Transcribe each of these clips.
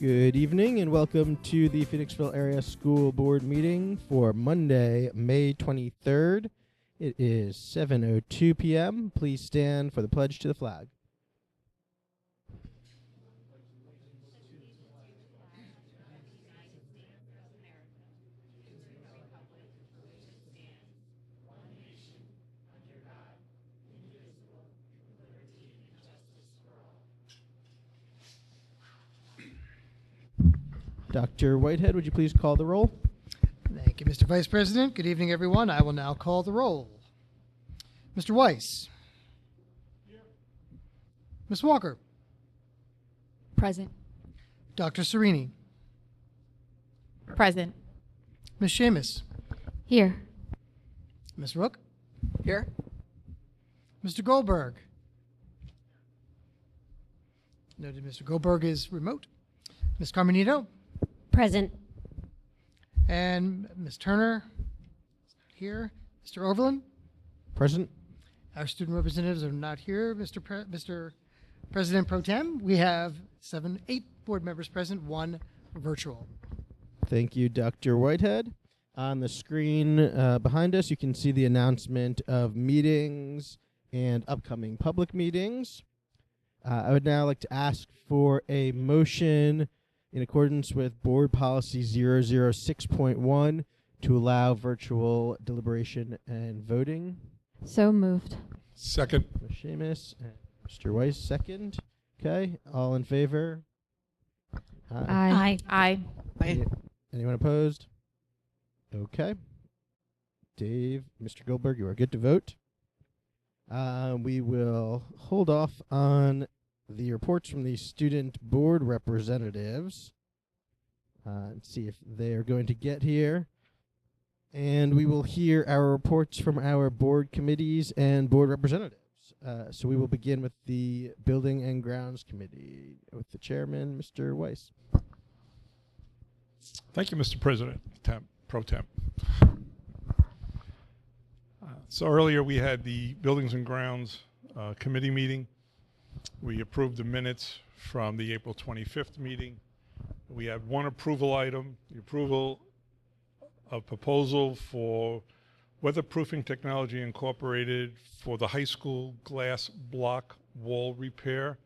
Good evening and welcome to the Phoenixville Area School Board meeting for Monday, May 23rd. It is 7:02 p.m. Please stand for the pledge to the flag. Dr. Whitehead, would you please call the roll? Thank you, Mr. Vice President. Good evening, everyone. I will now call the roll. Mr. Weiss. Here. Ms. Walker. Present. Dr. Serini. Present. Ms. Seamus. Here. Ms. Rook. Here. Mr. Goldberg. Noted Mr. Goldberg is remote. Ms. Carmenito. Present. And Ms. Turner here. Mr. Overland. Present. Our student representatives are not here. Mr. President Pro Tem, we have 8 board members present, 1 virtual. Thank you, Dr. Whitehead. On the screen behind us, you can see the announcement of meetings and upcoming public meetings. I would now like to ask for a motion in accordance with Board Policy 006.1 to allow virtual deliberation and voting. So moved. Second. Ms. Seamus and Mr. Weiss, second. Okay, all in favor? Aye. Aye. Anyone opposed? Okay. Dave, Mr. Goldberg, you are good to vote. We will hold off on the reports from the student board representatives and see if they are going to get here. And we will hear our reports from our board committees and board representatives. So we will begin with the Building and Grounds Committee with the chairman, Mr. Weiss. Thank you, Mr. President, Pro Tem. So earlier we had the Buildings and Grounds Committee meeting. We approved the minutes from the April 25th meeting. We had one approval item, the approval of proposal for weatherproofing technology incorporated for the high school glass block wall repair,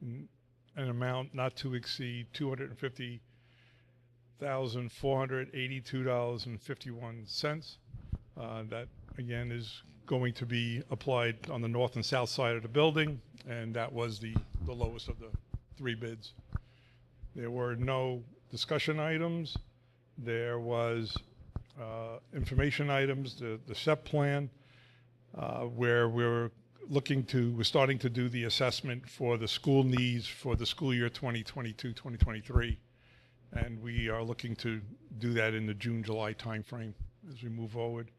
an amount not to exceed $250,482.51. That again is going to be applied on the north and south side of the building, and that was the lowest of the 3 bids. There were no discussion items. There was information items, the SEP plan, where we're starting to do the assessment for the school needs for the school year 2022-2023, and we are looking to do that in the June-July timeframe as we move forward.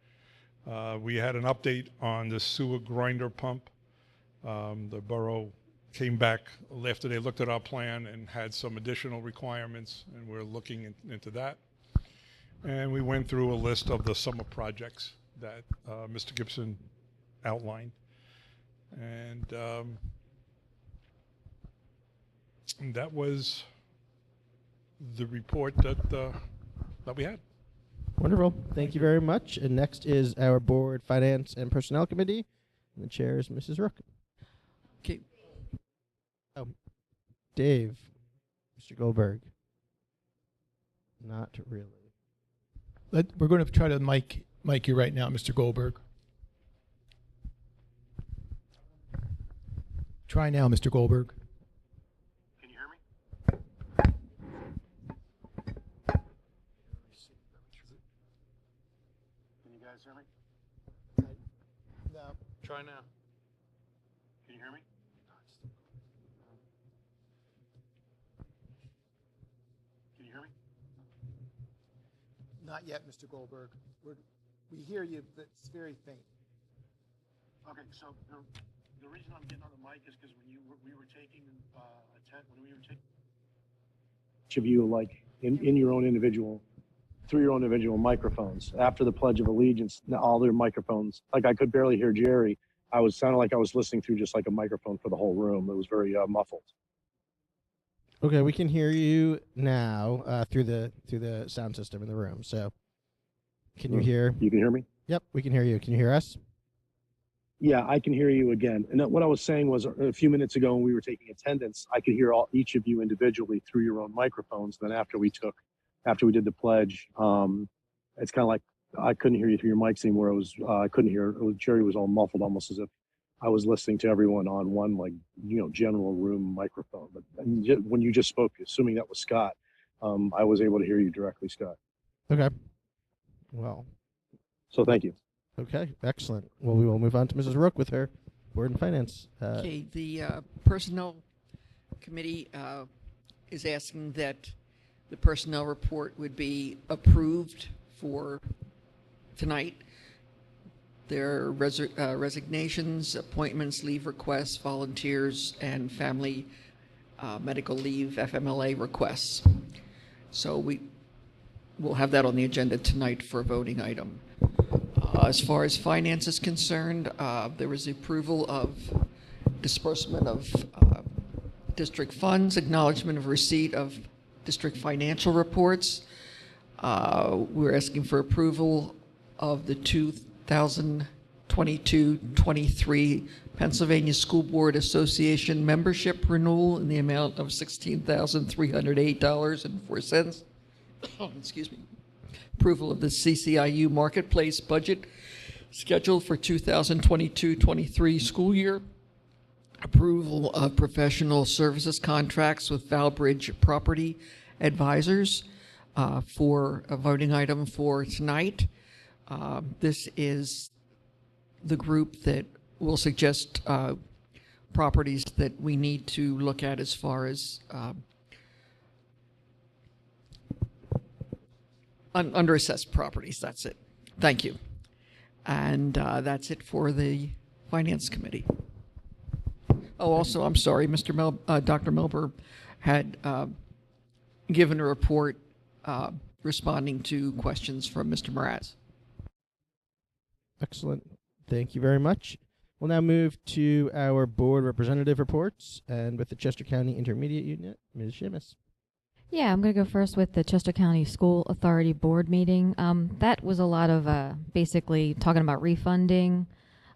We had an update on the sewer grinder pump. The borough came back after they looked at our plan and had some additional requirements, and we're looking into that. And we went through a list of the summer projects that Mr. Gibson outlined. And that was the report that we had. Wonderful. Thank you very much. And next is our Board Finance and Personnel Committee. And the chair is Mrs. Rook. Okay. Oh, Dave, Mr. Goldberg. Not really. We're going to try to mic you right now, Mr. Goldberg. Try now, Mr. Goldberg. Can you hear me? Can you guys hear me? No. Try now. Can you hear me? Can you hear me? Not yet, Mr. Goldberg. We hear you, but it's very faint. Okay, so the reason I'm getting on the mic is because when we were taking each of you like in your own individual, through your own individual microphones. After the Pledge of Allegiance, all their microphones, like I could barely hear Jerry. Sounded like I was listening through just like a microphone for the whole room. It was very muffled. Okay, we can hear you now through the sound system in the room. So, can you hear? You can hear me? Yep, we can hear you. Can you hear us? Yeah, I can hear you again. And what I was saying was a few minutes ago when we were taking attendance, I could hear each of you individually through your own microphones. Then after we did the pledge, it's kind of like I couldn't hear you through your mics anymore. I couldn't hear. Jerry was all muffled, almost as if I was listening to everyone on one general room microphone. But when you just spoke, assuming that was Scott, I was able to hear you directly, Scott. Okay. Well. So thank you. Okay, excellent. Well, we will move on to Mrs. Rook with her Board and Finance. Okay, the Personnel Committee is asking that the personnel report would be approved for tonight. There are resignations, appointments, leave requests, volunteers, and family medical leave, FMLA requests. So we'll have that on the agenda tonight for a voting item. As far as finance is concerned, there was the approval of disbursement of district funds, acknowledgement of receipt of district financial reports. We're asking for approval of the 2022-23 Pennsylvania School Board Association membership renewal in the amount of $16,308.04. Excuse me. Approval of the CCIU Marketplace budget scheduled for 2022-23 school year. Approval of professional services contracts with Valbridge Property Advisors for a voting item for tonight. This is the group that will suggest properties that we need to look at as far as under-assessed properties. That's it. Thank you. And that's it for the Finance Committee. Oh, also, I'm sorry, Dr. Melber had given a report responding to questions from Mr. Mraz. Excellent. Thank you very much. We'll now move to our board representative reports, and with the Chester County Intermediate Unit, Ms. Shimis. Yeah, I'm going to go first with the Chester County School Authority Board meeting. That was a lot of basically talking about refunding,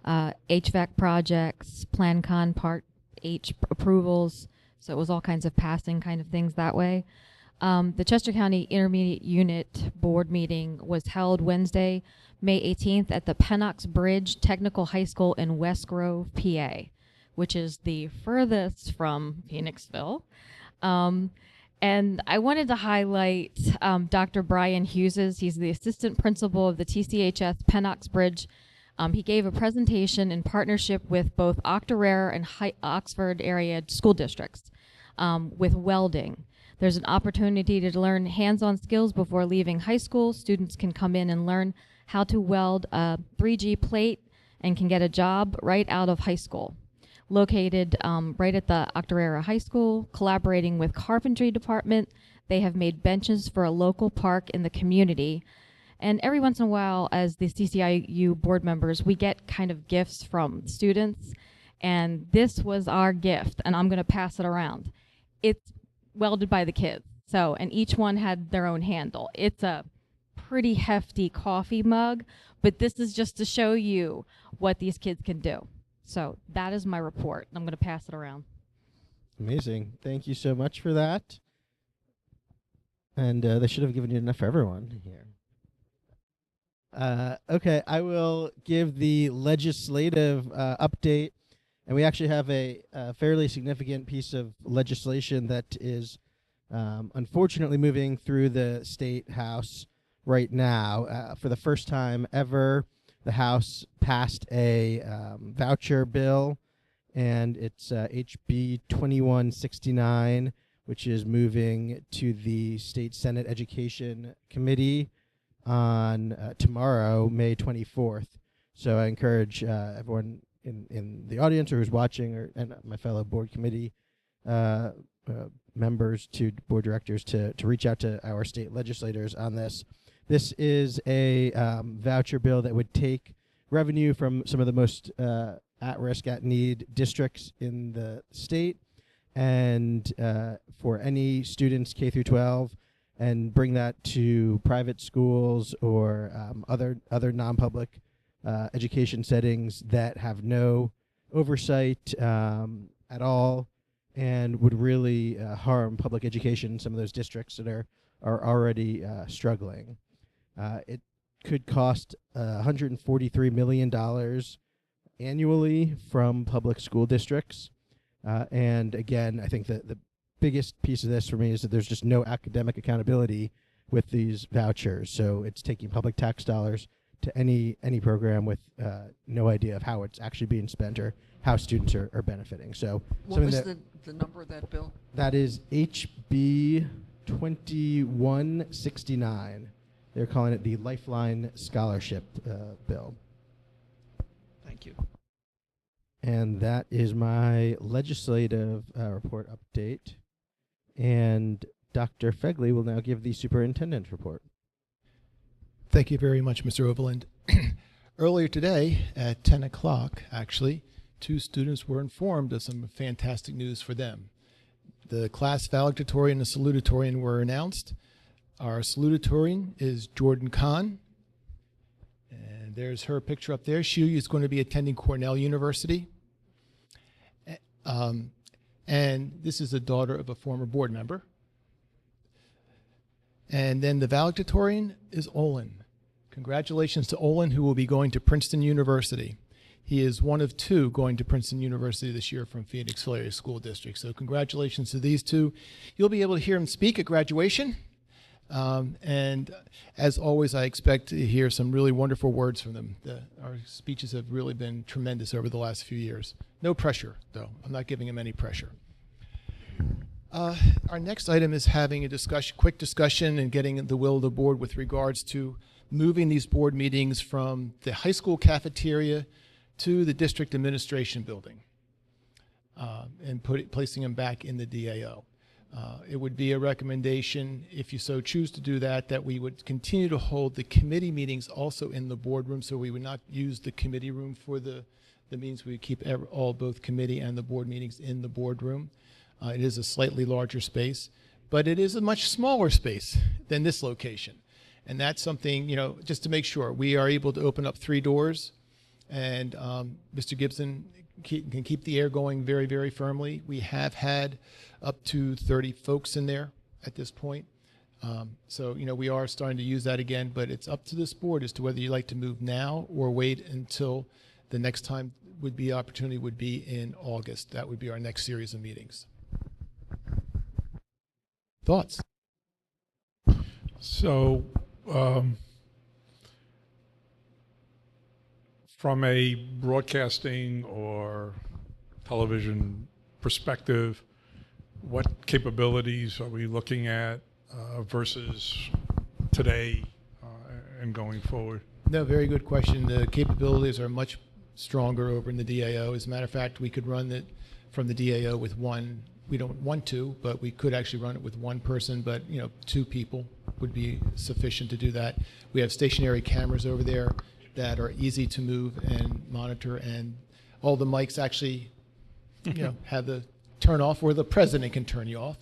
HVAC projects, Plan Con Part H approvals. So it was all kinds of passing kind of things that way. The Chester County Intermediate Unit Board meeting was held Wednesday, May 18th at the Pennox Bridge Technical High School in West Grove, PA, which is the furthest from Phoenixville. And I wanted to highlight Dr. Brian Hughes. He's the assistant principal of the TCHS Pennox Bridge. He gave a presentation in partnership with both Octorara and Oxford area school districts with welding. There's an opportunity to learn hands-on skills before leaving high school. Students can come in and learn how to weld a 3G plate and can get a job right out of high school. Located right at the Octorara High School, collaborating with Carpentry Department. They have made benches for a local park in the community. And every once in a while, as the CCIU board members, we get kind of gifts from students. And this was our gift, and I'm going to pass it around. It's welded by the kids. So, and each one had their own handle. It's a pretty hefty coffee mug, but this is just to show you what these kids can do. So that is my report. I'm going to pass it around. Amazing. Thank you so much for that. And they should have given you enough for everyone here. Okay, I will give the legislative update. And we actually have a fairly significant piece of legislation that is unfortunately moving through the State House right now. For the first time ever, the House passed a voucher bill, and it's HB 2169, which is moving to the State Senate Education Committee on tomorrow, May 24th. So I encourage everyone in the audience or who's watching, and my fellow board committee members, to board directors, to reach out to our state legislators on this. This is a voucher bill that would take revenue from some of the most at-risk, at-need districts in the state and for any students K through 12, and bring that to private schools or other non-public education settings that have no oversight at all, and would really harm public education in some of those districts that are already struggling. It could cost $143 million annually from public school districts. And again, I think that the biggest piece of this for me is that there's just no academic accountability with these vouchers. So it's taking public tax dollars to any program with no idea of how it's actually being spent or how students are benefiting. So What was the number of that bill? that is HB 2169. They're calling it the Lifeline Scholarship Bill. Thank you. And that is my legislative report update. And Dr. Fegley will now give the superintendent's report. Thank you very much, Mr. Overland. Earlier today at 10 o'clock, actually, 2 students were informed of some fantastic news for them. The class valedictorian and the salutatorian were announced. Our salutatorian is Jordan Kahn. And there's her picture up there. She is going to be attending Cornell University. And this is the daughter of a former board member. And then the valedictorian is Olin. Congratulations to Olin, who will be going to Princeton University. He is one of 2 going to Princeton University this year from Phoenixville Area School District. So congratulations to these 2. You'll be able to hear him speak at graduation. And as always, I expect to hear some really wonderful words from them. Our speeches have really been tremendous over the last few years. No pressure, though. I'm not giving them any pressure. Our next item is having a quick discussion and getting the will of the board with regards to moving these board meetings from the high school cafeteria to the district administration building and placing them back in the DAO. It would be a recommendation, if you so choose to do that, that we would continue to hold the committee meetings also in the boardroom, so we would not use the committee room for the meetings. We would keep both committee and the board meetings in the boardroom. It is a slightly larger space, but it is a much smaller space than this location. And that's something, just to make sure we are able to open up 3 doors, and Mr. Gibson can keep the air going very, very firmly. We have had up to 30 folks in there at this point. So, we are starting to use that again, but it's up to this board as to whether you like to move now or wait until the next time opportunity would be in August. That would be our next series of meetings. Thoughts? So, from a broadcasting or television perspective, what capabilities are we looking at versus today and going forward? No, very good question. The capabilities are much stronger over in the DAO. As a matter of fact, we could run it from the DAO with one. We don't want to, but we could actually run it with 1 person, but 2 people would be sufficient to do that. We have stationary cameras over there that are easy to move and monitor, and all the mics actually have the turn off where the president can turn you off.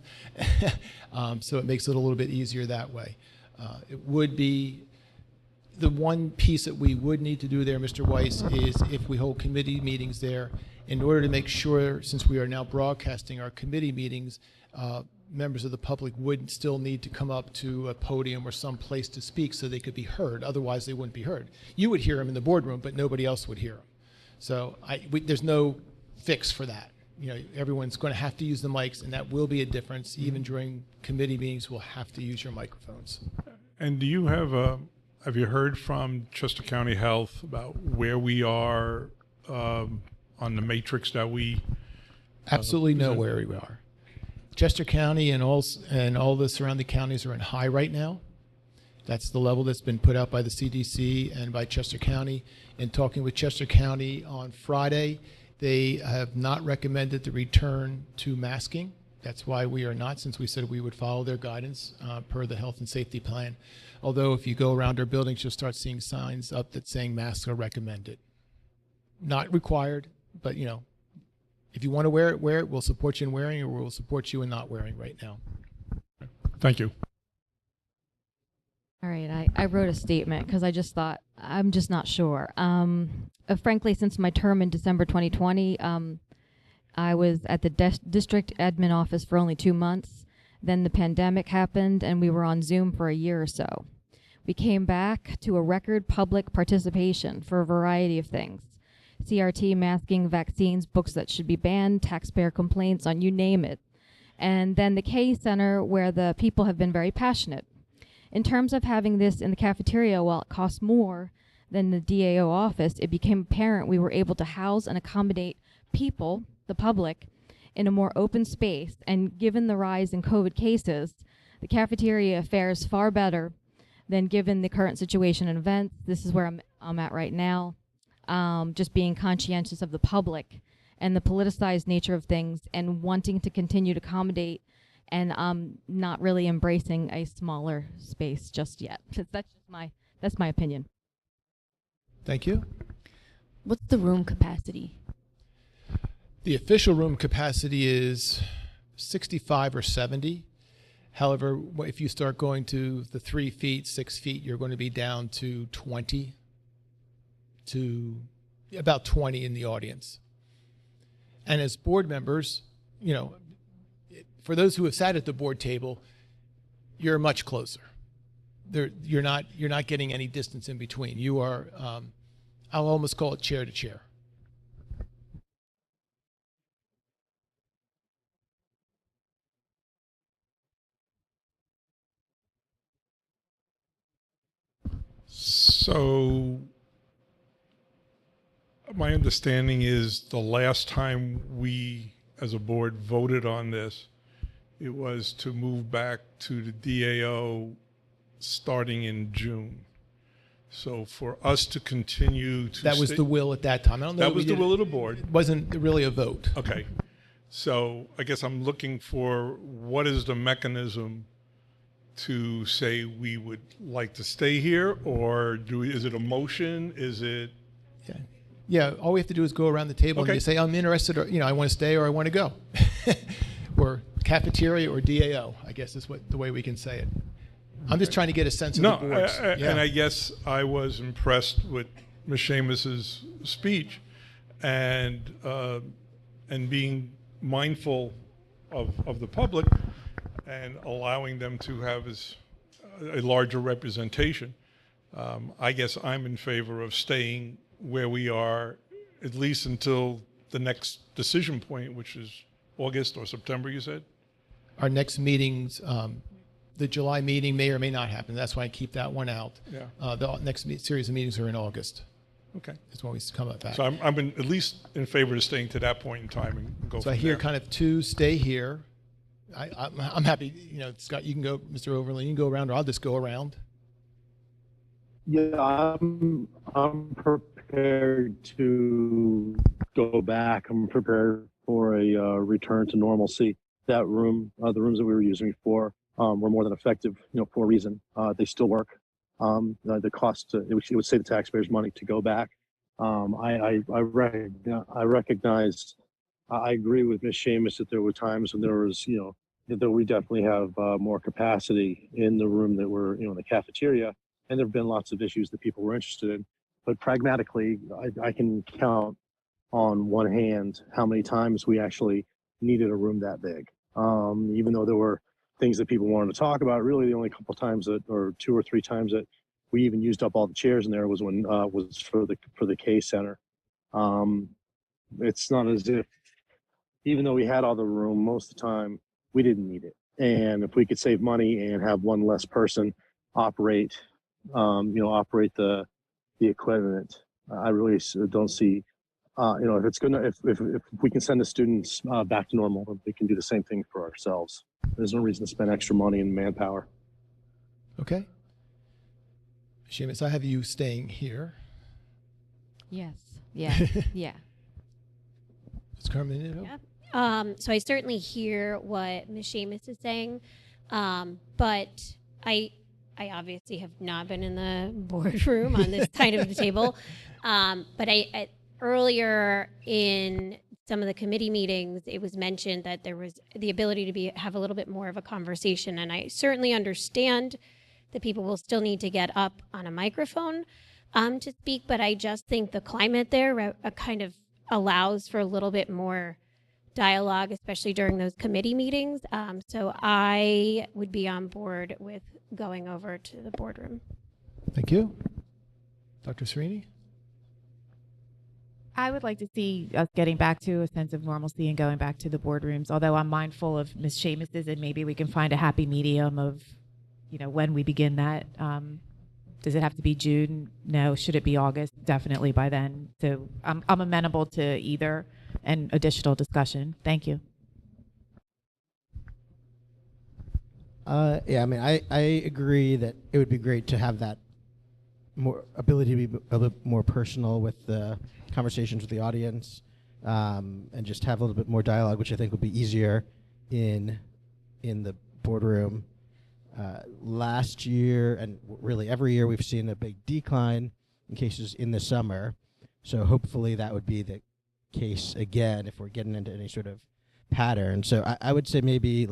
So it makes it a little bit easier that way. It would be the one piece that we would need to do there, Mr. Weiss, is if we hold committee meetings there, in order to make sure, since we are now broadcasting our committee meetings, members of the public would still need to come up to a podium or some place to speak so they could be heard. Otherwise, they wouldn't be heard. You would hear them in the boardroom, but nobody else would hear them. So there's no fix for that. Everyone's going to have to use the mics, and that will be a difference. Even during committee meetings, we'll have to use your microphones. And do you have you heard from Chester County Health about where we are on the matrix that we absolutely know where we are? Chester County and all the surrounding counties are in high right now. That's the level that's been put out by the CDC and by Chester County. In talking with Chester County on Friday, they have not recommended the return to masking. That's why we are not, since we said we would follow their guidance per the health and safety plan. Although if you go around our buildings, you'll start seeing signs up that saying masks are recommended. Not required, but If you want to wear it, wear it. We'll support you in wearing, or we'll support you in not wearing right now. Thank you. All right, I wrote a statement because I just thought, I'm just not sure. Frankly, since my term in December 2020, I was at the district admin office for only 2 months. Then the pandemic happened and we were on Zoom for a year or so. We came back to a record public participation for a variety of things. CRT, masking, vaccines, books that should be banned, taxpayer complaints on you name it. And then the K Center, where the people have been very passionate. In terms of having this in the cafeteria, while it costs more than the DAO office, it became apparent we were able to house and accommodate people, the public, in a more open space. And given the rise in COVID cases, the cafeteria fares far better than given the current situation and events. This is where I'm at right now. Just being conscientious of the public and the politicized nature of things and wanting to continue to accommodate and not really embracing a smaller space just yet. That's my opinion. Thank you. What's the room capacity? The official room capacity is 65 or 70. However, if you start going to the 3 feet, 6 feet, you're going to be down to 20, to about 20 in the audience. And as board members, you know, for those who have sat at the board table, you're much closer. You're not getting any distance in between. You are, I'll almost call it chair to chair. So my understanding is the last time we as a board voted on this, it was to move back to the DAO starting in June. So for us to continue to That was the will at that time. I don't know. That was the will of the board. It wasn't really a vote. Okay. So I guess I'm looking for what is the mechanism to say we would like to stay here, or is it a motion? Is it? Yeah. All we have to do is go around the table and you say, I'm interested, or, I want to stay or I want to go. Or cafeteria or DAO, I guess is the way we can say it. I'm just trying to get a sense of the boards. And I guess I was impressed with Ms. Seamus's speech and being mindful of the public and allowing them to have a larger representation. I guess I'm in favor of staying where we are, at least until the next decision point, which is August or September, you said? Our next meetings, the July meeting may or may not happen. That's why I keep that one out. Yeah. The next series of meetings are in August. Okay. That's when we come up back. So I'm at least in favor of staying to that point in time and go So from I hear there. kind of 2 stay here. I'm happy, Scott, you can go, Mr. Overland, you can go around, or I'll just go around. Yeah, I'm prepared to go back. I'm prepared for a return to normalcy. That room, the rooms that we were using before, were more than effective, for a reason. They still work. The cost, it would save the taxpayers money to go back. I recognize, I agree with Ms. Seamus that there were times when there was, that we definitely have more capacity in the room that we're, in the cafeteria. And there have been lots of issues that people were interested in. But pragmatically, I can count on one hand how many times we actually needed a room that big. Even though there were things that people wanted to talk about, really the only couple times or 2 or 3 times that we even used up all the chairs in there was when was for the K Center. It's not as if, even though we had all the room most of the time, we didn't need it. And if we could save money and have one less person operate the equipment, I really don't see, if it's gonna, if we can send the students back to normal, we can do the same thing for ourselves. There's no reason to spend extra money and manpower. Okay. Seamus, I have you staying here. Yes. Yeah. Yeah. Ms. Carmen? Yeah. So I certainly hear what Ms. Seamus is saying, but I obviously have not been in the boardroom on this side of the table. But I earlier in some of the committee meetings, it was mentioned that there was the ability to have a little bit more of a conversation. And I certainly understand that people will still need to get up on a microphone to speak, but I just think the climate there kind of allows for a little bit more dialogue, especially during those committee meetings. So I would be on board with going over to the boardroom. Thank you. Dr. Serini? I would like to see us getting back to a sense of normalcy and going back to the boardrooms, although I'm mindful of Ms. Seamus's, and maybe we can find a happy medium of, when we begin that. Does it have to be June? No. Should it be August? Definitely by then. So I'm amenable to either and additional discussion. Thank you. Yeah, I mean, I agree that it would be great to have that more ability to be a bit more personal with the conversations with the audience, and just have a little bit more dialogue, which I think would be easier in the boardroom. Last year, and really every year, we've seen a big decline in cases in the summer. So hopefully that would be the case again if we're getting into any sort of pattern. So I would say maybe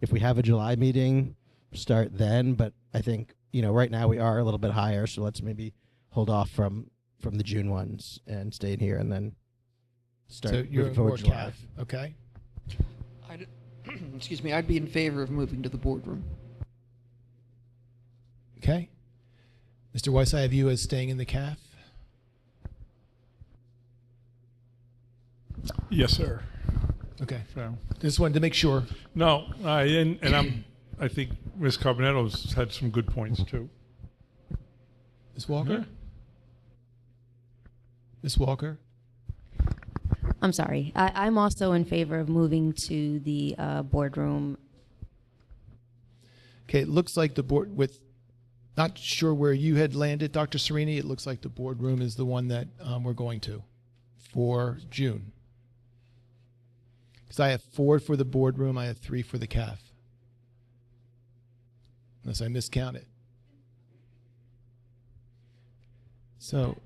if we have a July meeting, start then. But I think, right now we are a little bit higher, so let's maybe hold off from the June ones and stay in here and then start So you're moving forward more July. CAF, okay? Excuse me, I'd be in favor of moving to the boardroom. Okay. Mr. Weiss, I have you as staying in the CAF. Yes, sir. Okay. So, Just wanted to make sure. no, I think Ms. Carbonetto's had some good points too. Ms. Walker? Yeah. Ms. Walker? I'm sorry. I'm also in favor of moving to the boardroom. Okay, it looks like the board not sure where you had landed, Dr. Serini. It looks like the boardroom is the one that we're going to for June. Because I have 4 for the boardroom, I have 3 for the CAF. Unless I miscounted. So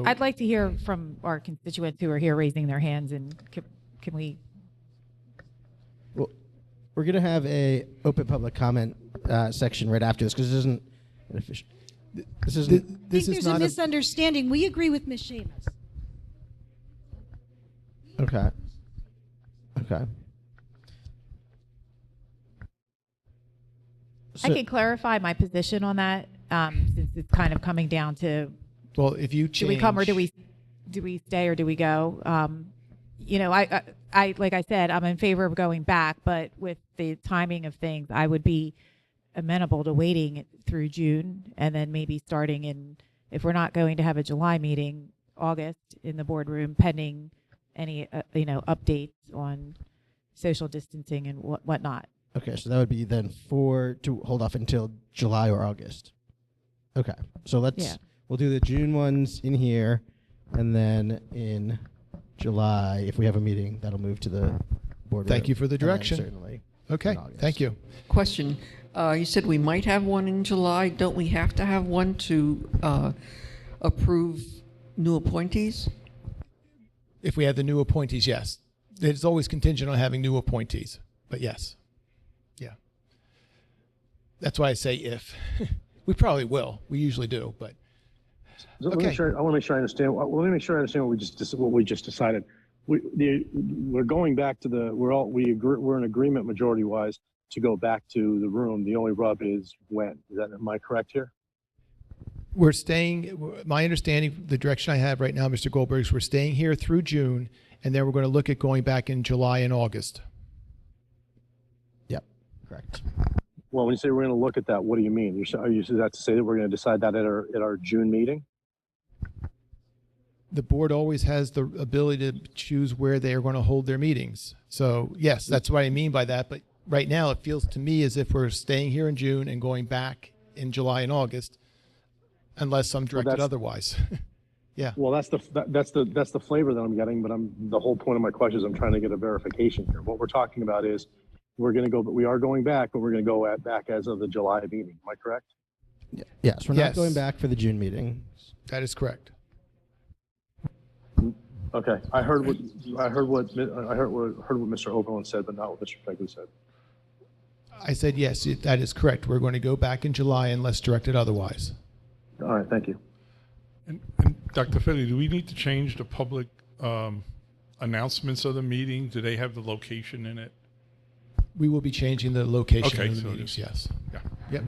I'd like to hear from our constituents who are here raising their hands, and can we? Well, we're going to have a open public comment section right after this, because this isn't an official. This isn't. this is There's not a misunderstanding. We agree with Ms. Seamus. Okay. Okay. I can clarify my position on that, since it's kind of coming down to, well, if you change. do we come or do we stay or do we go? I like I said, I'm in favor of going back, but with the timing of things, I would be amenable to waiting through June and then maybe starting in, if we're not going to have a July meeting, August in the boardroom, pending any updates on social distancing and whatnot. Okay, so that would be then 4 to hold off until July or August. Okay, so we'll do the June ones in here, and then in July, if we have a meeting, that'll move to the boardroom. Thank you for the and then direction. certainly. Okay, in August. thank you. Question. You said we might have one in July. Don't we have to have one to approve new appointees? If we have the new appointees, yes. It's always contingent on having new appointees, but yes. Yeah. That's why I say if. We probably will. We usually do, but. So Okay. I want to make sure I understand. Let me make sure I understand what we just decided. We're going back to we're in agreement majority wise to go back to the room. The only rub is when. Am I correct here? We're staying, my understanding, the direction I have right now, Mr. Goldberg, is we're staying here through June, and then we're going to look at going back in July and August. Yep, correct. Well, when you say we're going to look at that, what do you mean? Are you that to say that we're going to decide that at our June meeting? The board always has the ability to choose where they are going to hold their meetings. So, yes, that's what I mean by that. But right now, it feels to me as if we're staying here in June and going back in July and August, unless I'm directed otherwise. Yeah. Well, that's the flavor that I'm getting. But the whole point of my question is I'm trying to get a verification here. What we're talking about is we are going back, but we're going to go back as of the July meeting. Am I correct? Yes, we're Yes. not going back for the June meeting. That is correct. Okay, I heard what Mr. Oberlin said, but not what Mr. Pegley said. I said yes, that is correct. We're going to go back in July unless directed otherwise. All right, thank you. And Dr. Fidley, do we need to change the public announcements of the meeting? Do they have the location in it? We will be changing the location Okay, of the so meetings, yes. Yeah. Yep.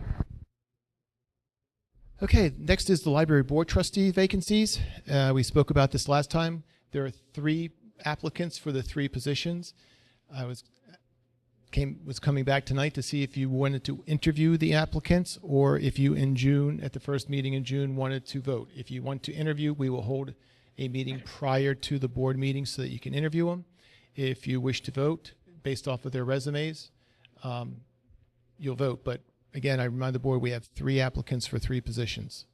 Okay, next is the library board trustee vacancies. We spoke about this last time. There are 3 applicants for the 3 positions. I was coming back tonight to see if you wanted to interview the applicants or if you in June, at the first meeting in June, wanted to vote. If you want to interview, we will hold a meeting prior to the board meeting so that you can interview them. If you wish to vote based off of their resumes, you'll vote. But again, I remind the board we have 3 applicants for 3 positions.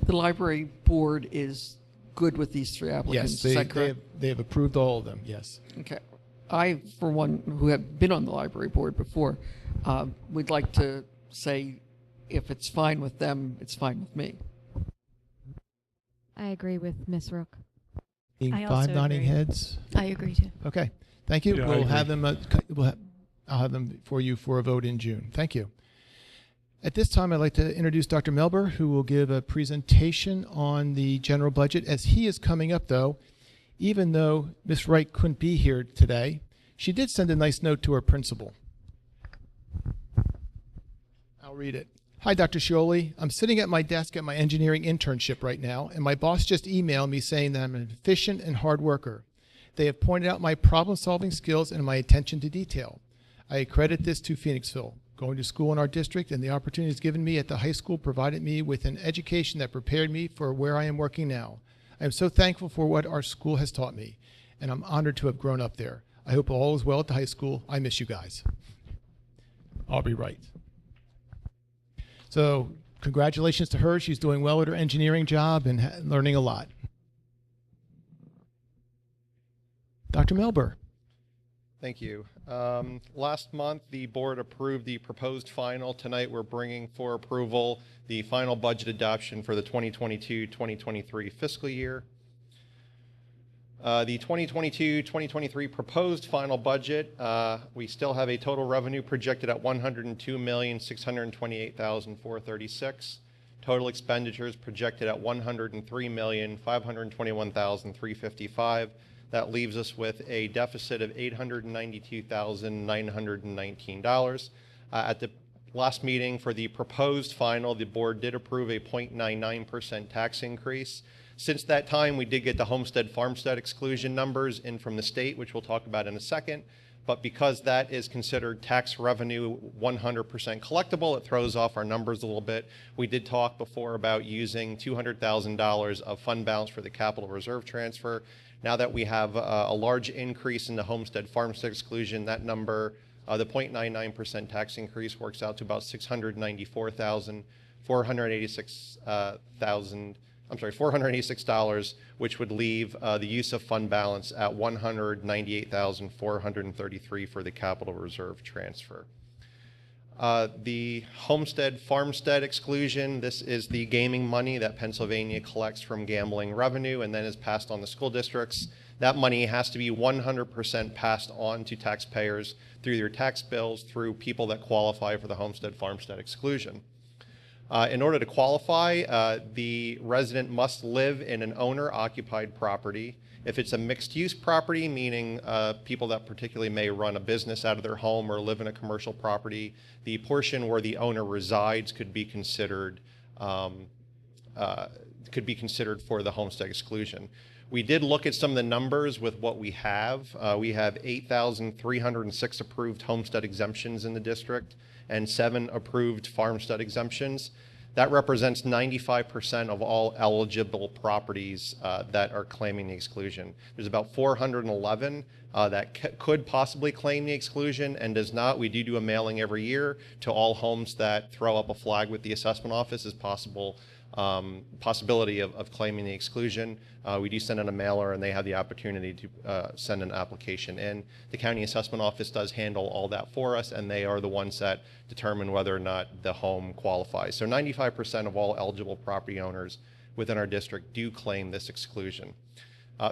The library board is good with these 3 applicants, Yes, is that correct? they have approved all of them, yes. Okay. I, for one, who have been on the library board before, would like to say if it's fine with them, it's fine with me. I agree with Ms. Rook. Being I 5 also nodding agree. heads. I agree too. Okay, thank you. Yeah, I We'll agree. have them. I'll have them for you for a vote in June. Thank you. At this time, I'd like to introduce Dr. Melber, who will give a presentation on the general budget. As he is coming up, though, even though Ms. Wright couldn't be here today, she did send a nice note to her principal. I'll read it. Hi, Dr. Scioli. I'm sitting at my desk at my engineering internship right now, and my boss just emailed me saying that I'm an efficient and hard worker. They have pointed out my problem-solving skills and my attention to detail. I credit this to Phoenixville. Going to school in our district and the opportunities given me at the high school provided me with an education that prepared me for where I am working now. I am so thankful for what our school has taught me, and I'm honored to have grown up there. I hope all is well at the high school. I miss you guys. Aubrey Wright. So congratulations to her. She's doing well at her engineering job and learning a lot. Dr. Melber. Thank you. Last month, the board approved the proposed final. Tonight, we're bringing for approval the final budget adoption for the 2022-2023 fiscal year. The 2022-2023 proposed final budget, we still have a total revenue projected at $102,628,436. Total expenditures projected at $103,521,355. That leaves us with a deficit of $892,919. At the last meeting for the proposed final, the board did approve a 0.99% tax increase. Since that time, we did get the homestead farmstead exclusion numbers in from the state, which we'll talk about in a second. But because that is considered tax revenue 100% collectible, it throws off our numbers a little bit. We did talk before about using $200,000 of fund balance for the capital reserve transfer. Now that we have a large increase in the homestead farmstead exclusion, that number, the 0.99% tax increase works out to about $486, which would leave the use of fund balance at $198,433 for the capital reserve transfer. The homestead farmstead exclusion, this is the gaming money that Pennsylvania collects from gambling revenue and then is passed on to school districts. That money has to be 100% passed on to taxpayers through their tax bills through people that qualify for the homestead farmstead exclusion. In order to qualify, the resident must live in an owner-occupied property. If it's a mixed-use property, meaning people that particularly may run a business out of their home or live in a commercial property, the portion where the owner resides could be considered for the homestead exclusion. We did look at some of the numbers with what we have. We have 8,306 approved homestead exemptions in the district and 7 approved farmstead exemptions. That represents 95% of all eligible properties that are claiming the exclusion. There's about 411 that could possibly claim the exclusion and does not. We do a mailing every year to all homes that throw up a flag with the assessment office as possibility of claiming the exclusion. We do send in a mailer and they have the opportunity to send an application in. The county assessment office does handle all that for us and they are the ones that determine whether or not the home qualifies. So 95% of all eligible property owners within our district do claim this exclusion.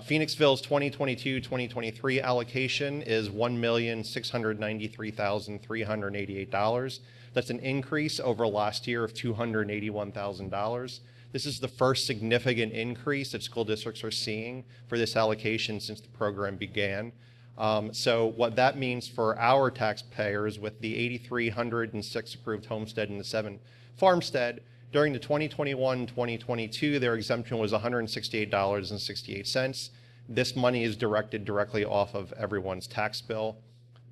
Phoenixville's 2022-2023 allocation is $1,693,388. That's an increase over last year of $281,000. This is the first significant increase that school districts are seeing for this allocation since the program began. So what that means for our taxpayers with the 8,306 approved homestead and the 7 farmstead, during the 2021-2022, their exemption was $168.68. This money is directed directly off of everyone's tax bill.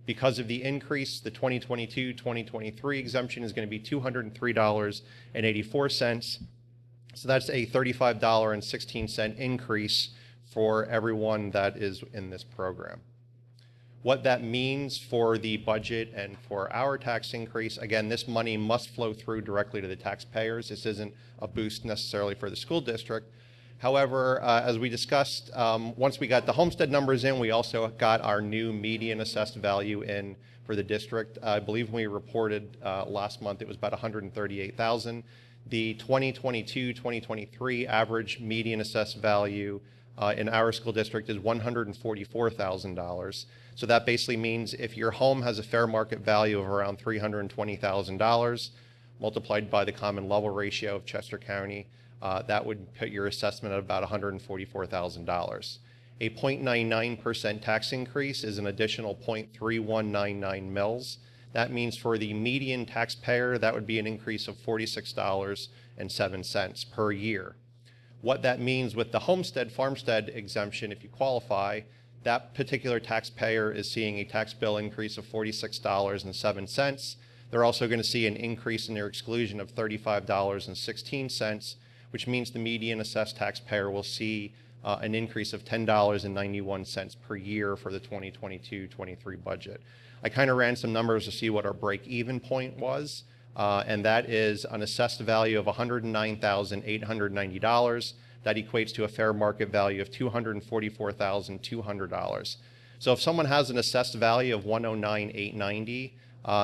Because of the increase, the 2022-2023 exemption is going to be $203.84. So that's a $35.16 increase for everyone that is in this program. What that means for the budget and for our tax increase, again, this money must flow through directly to the taxpayers. This isn't a boost necessarily for the school district. However, as we discussed, once we got the homestead numbers in, we also got our new median assessed value in for the district. I believe when we reported last month, it was about $138,000. The 2022-2023 average median assessed value in our school district is $144,000. So that basically means if your home has a fair market value of around $320,000 multiplied by the common level ratio of Chester County, that would put your assessment at about $144,000. A 0.99% tax increase is an additional 0.3199 mils. That means for the median taxpayer, that would be an increase of $46.07 per year. What that means with the homestead, farmstead exemption, if you qualify, that particular taxpayer is seeing a tax bill increase of $46.07. They're also going to see an increase in their exclusion of $35.16, which means the median assessed taxpayer will see an increase of $10.91 per year for the 2022-23 budget. I kind of ran some numbers to see what our break-even point was, and that is an assessed value of $109,890. That equates to a fair market value of $244,200. So if someone has an assessed value of $109,890,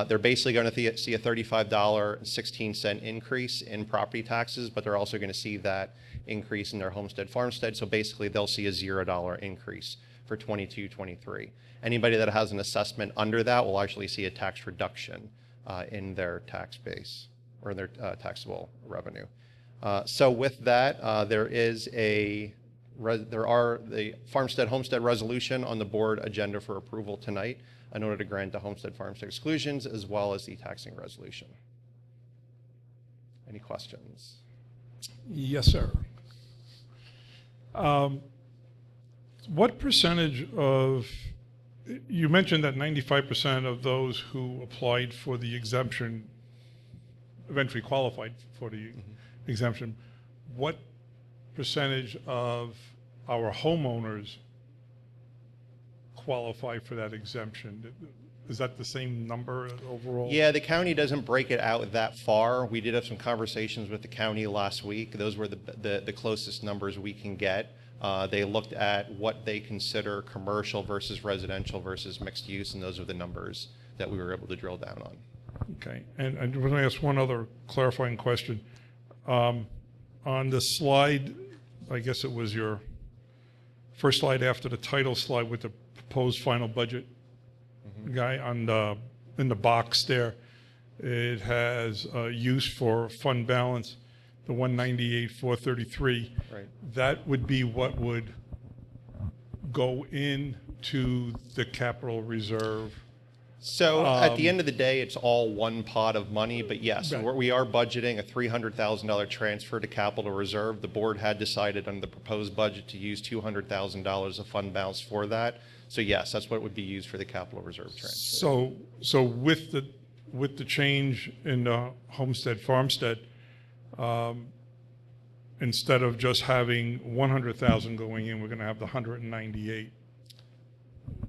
they're basically going to see a $35.16 increase in property taxes, but they're also going to see that increase in their homestead, farmstead. So basically they'll see a $0 increase for 22-23. Anybody that has an assessment under that will actually see a tax reduction in their tax base or their taxable revenue. So with that, there are the farmstead homestead resolution on the board agenda for approval tonight in order to grant the homestead farmstead exclusions as well as the taxing resolution. Any questions? Yes, sir. What percentage of, you mentioned that 95% of those who applied for the exemption eventually qualified for the exemption. What percentage of our homeowners qualify for that exemption? Is that the same number overall? Yeah, the county doesn't break it out that far. We did have some conversations with the county last week. Those were the closest numbers we can get. They looked at what they consider commercial versus residential versus mixed use, and those are the numbers that we were able to drill down on. Okay, and I'm going to ask one other clarifying question. On the slide, I guess it was your first slide after the title slide with the proposed final budget guy on in the box there, it has use for fund balance, the 198,433. Right. That would be what would go into the capital reserve. So at the end of the day, it's all one pot of money, but yes, Right. we are budgeting a $300,000 transfer to capital reserve. The board had decided under the proposed budget to use $200,000 of fund balance for that. So yes, that's what would be used for the capital reserve transfer. So with the change in the homestead farmstead, instead of just having 100,000 going in, we're going to have the 198.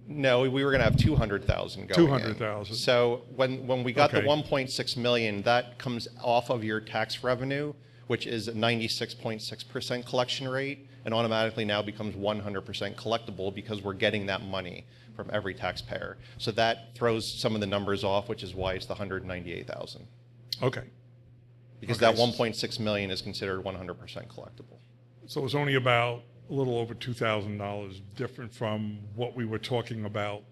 No, we were going to have 200,000 going 200,000. in. So when we got the Okay. 1.6 million, that comes off of your tax revenue, which is a 96.6% collection rate, and automatically now becomes 100% collectible because we're getting that money from every taxpayer. So that throws some of the numbers off, which is why it's the 198,000. Okay. Because Okay. that 1.6 million is considered 100% collectible. So it's only about a little over $2,000 different from what we were talking about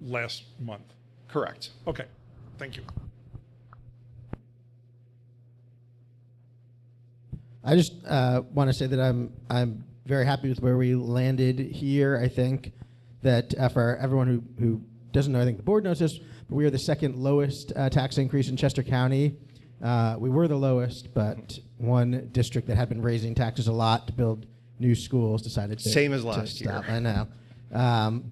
last month. Correct. Okay, thank you. I just want to say that I'm very happy with where we landed here. I think that for everyone who doesn't know, I think the board knows this, but we are the second lowest tax increase in Chester County. We were the lowest, but one district that had been raising taxes a lot to build new schools decided to Same as last year. stop. I know,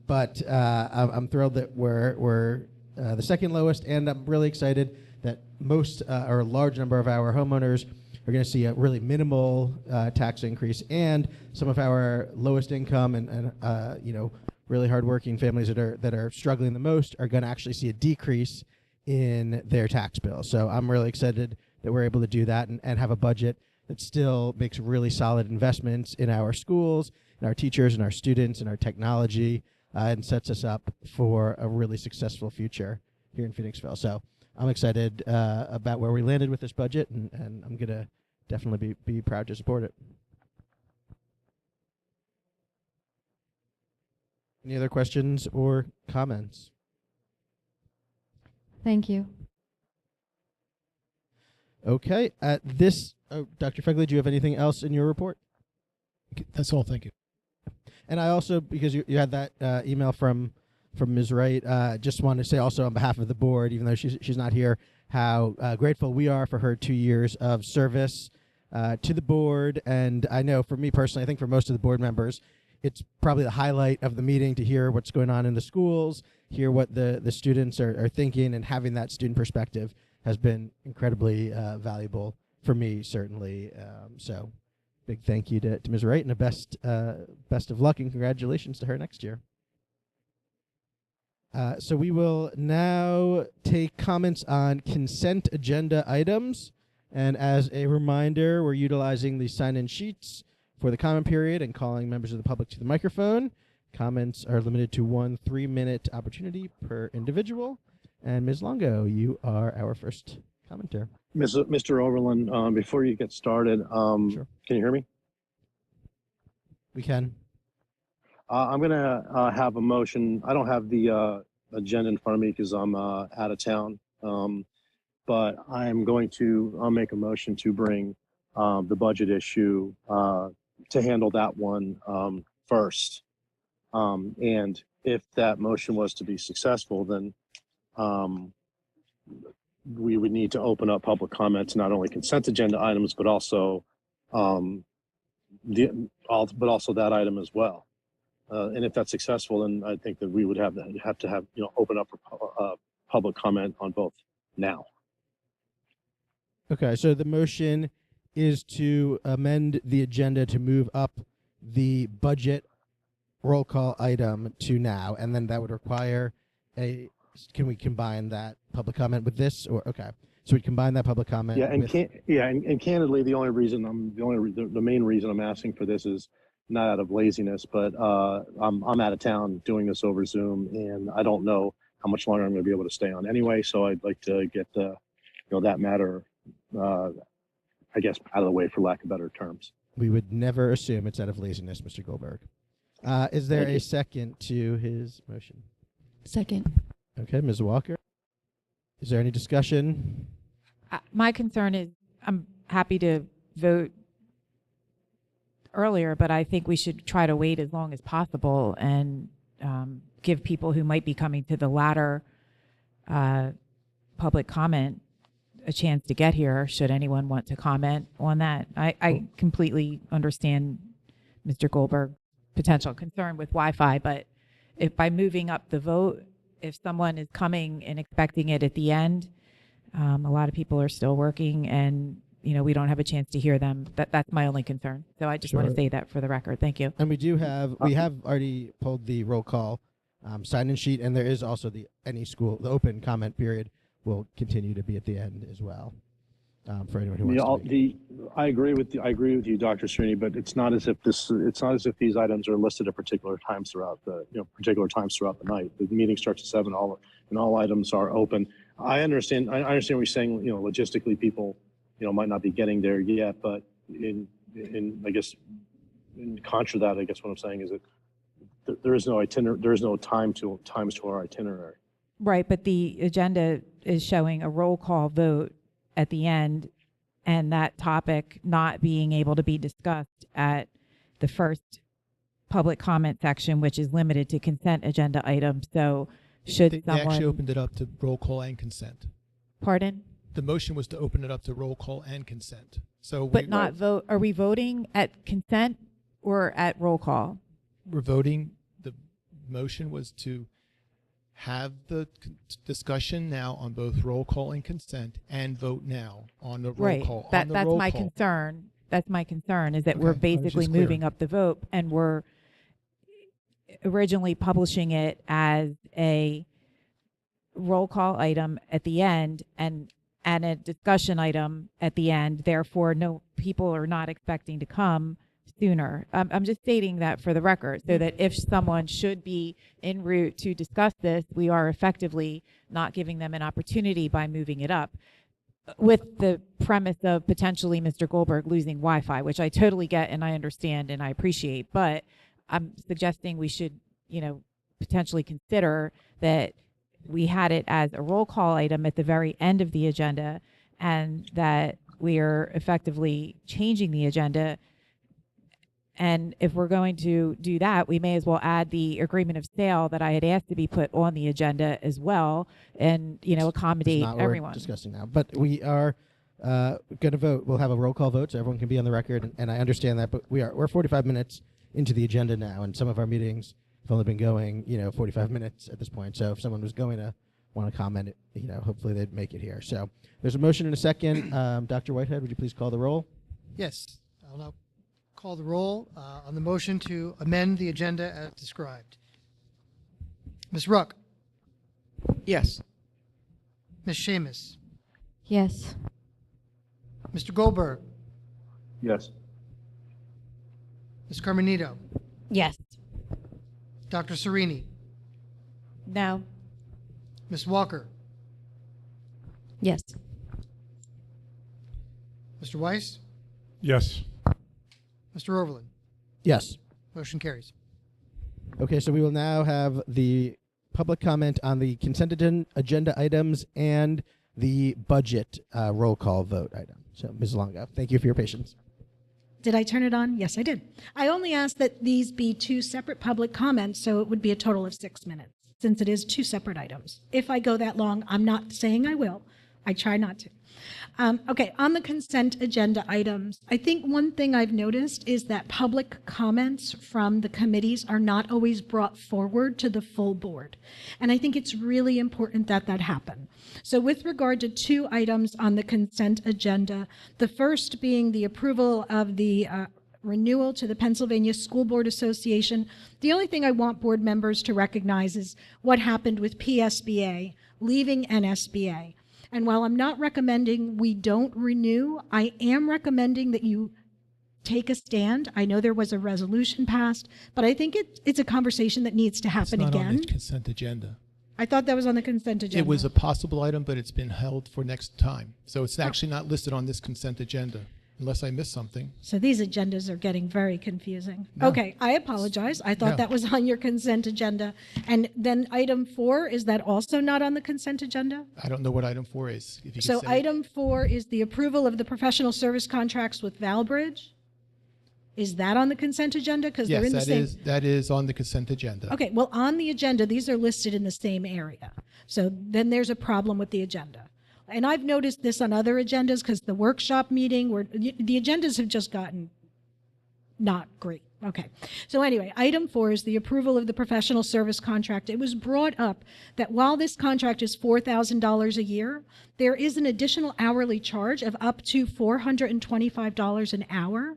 but I'm thrilled that we're the second lowest, and I'm really excited that most or a large number of our homeowners are going to see a really minimal tax increase, and some of our lowest income and really hardworking families that are struggling the most are going to actually see a decrease in their tax bill. So I'm really excited that we're able to do that and have a budget that still makes really solid investments in our schools, in our teachers, and our students, and our technology, and sets us up for a really successful future here in Phoenixville. So I'm excited about where we landed with this budget, and I'm going to definitely be proud to support it. Any other questions or comments? Thank you. Okay. Dr. Fegley, do you have anything else in your report? That's all. Thank you. And I also, because you had that email from Ms. Wright, just want to say also on behalf of the board, even though she's not here, how grateful we are for her 2 years of service to the board. And I know for me personally, I think for most of the board members, it's probably the highlight of the meeting to hear what's going on in the schools, hear what the students are thinking, and having that student perspective has been incredibly valuable for me, certainly. So big thank you to Ms. Wright, and a best of luck and congratulations to her next year. So we will now take comments on consent agenda items. And as a reminder, we're utilizing the sign-in sheets for the comment period and calling members of the public to the microphone. Comments are limited to 1 3-minute opportunity per individual. And Ms. Longo, you are our first commenter. Mr. Overland, before you get started, Sure. Can you hear me? We can. I'm going to have a motion. I don't have the agenda in front of me because I'm out of town. But I'll make a motion to bring the budget issue to handle that one first. And if that motion was to be successful, then we would need to open up public comment to not only consent agenda items, but also that item as well. And if that's successful, then I think that we would have to open up for public comment on both now. Okay, so the motion is to amend the agenda to move up the budget roll call item to now, and then that would require can we combine that public comment with this, or okay? So we combine that public comment. Yeah, and candidly, the main reason I'm asking for this is not out of laziness, but I'm out of town doing this over Zoom, and I don't know how much longer I'm going to be able to stay on anyway. So I'd like to get that matter, I guess, out of the way, for lack of better terms. We would never assume it's out of laziness, Mr. Goldberg. Is there a second to his motion? Second. Okay, Ms. Walker. Is there any discussion? My concern is I'm happy to vote earlier, but I think we should try to wait as long as possible and give people who might be coming to the latter public comment a chance to get here, should anyone want to comment on that. I completely understand Mr. Goldberg's potential concern with Wi-Fi, but if by moving up the vote, if someone is coming and expecting it at the end, a lot of people are still working, and we don't have a chance to hear them. That's my only concern. So I just want to say that for the record. Thank you. And we have already pulled the roll call sign-in sheet, and there is also the open comment period will continue to be at the end as well, for anyone who wants to. I agree with you, Dr. Srini, but it's not as if these items are listed at particular times throughout the night. The meeting starts at 7, and all items are open. I understand what you're saying. Logistically, people, might not be getting there yet, but I guess in contra to that, I guess what I'm saying is that there is no times to our itinerary. Right, but the agenda is showing a roll call vote at the end, and that topic not being able to be discussed at the first public comment section, which is limited to consent agenda items. So should They someone... actually opened it up to roll call and consent. Pardon? The motion was to open it up to roll call and consent. So But not vote. Are we voting at consent or at roll call? We're voting. The motion was to have the discussion now on both roll call and consent, and vote now on the roll call. That's my concern. That's my concern, is that Okay, we're I was basically just clear. moving up the vote, and we're originally publishing it as a roll call item at the end and a discussion item at the end. Therefore, no, people are not expecting to come sooner. I'm just stating that for the record, so that if someone should be en route to discuss this, we are effectively not giving them an opportunity by moving it up, with the premise of potentially Mr. Goldberg losing Wi-Fi, which I totally get and I understand and I appreciate. But I'm suggesting we should, potentially consider that we had it as a roll call item at the very end of the agenda, and that we are effectively changing the agenda. And if we're going to do that, we may as well add the agreement of sale that I had asked to be put on the agenda as well, and accommodate It's not what everyone. we're discussing now, but we are going to vote. We'll have a roll call vote, so everyone can be on the record, and I understand that. But we're 45 minutes into the agenda now, and some of our meetings have only been going 45 minutes at this point. So if someone was going to want to comment, hopefully they'd make it here. So there's a motion and a second. Dr. Whitehead, would you please call the roll? Yes, I'll now call the roll on the motion to amend the agenda as described. Ms. Ruck, Yes. Ms. Seamus, Yes. Mr. Goldberg, Yes. Ms. Carmenito, Yes. Dr. Serini, No. Ms. Walker, Yes. Mr. Weiss, Yes. Mr. Overland. Yes. Motion carries. Okay, so we will now have the public comment on the consent agenda items and the budget roll call vote item. So, Ms. Longo, thank you for your patience. Did I turn it on? Yes, I did. I only asked that these be two separate public comments, so it would be a total of 6 minutes, since it is two separate items. If I go that long, I'm not saying I will. I try not to. Okay, on the consent agenda items, I think one thing I've noticed is that public comments from the committees are not always brought forward to the full board. And I think it's really important that that happen. So with regard to two items on the consent agenda, the first being the approval of the renewal to the Pennsylvania School Board Association, the only thing I want board members to recognize is what happened with PSBA leaving NSBA. And while I'm not recommending we don't renew, I am recommending that you take a stand. I know there was a resolution passed, but I think it's a conversation that needs to happen It's not again. on the consent agenda. I thought that was on the consent agenda. It was a possible item, but it's been held for next time. So it's actually not listed on this consent agenda, unless I missed something. So these agendas are getting very confusing. No. Okay, I apologize. I thought No. that was on your consent agenda. And then item 4, is that also not on the consent agenda? I don't know what item 4 is. If you So can say it. item 4 is the approval of the professional service contracts with Valbridge. Is that on the consent agenda? Because they're Yes, in the same. that is on the consent agenda. Okay, well, on the agenda, these are listed in the same area. So then there's a problem with the agenda. And I've noticed this on other agendas because the workshop meeting, where the agendas have just gotten not great. Okay. So anyway, item 4 is the approval of the professional service contract. It was brought up that while this contract is $4,000 a year, there is an additional hourly charge of up to $425 an hour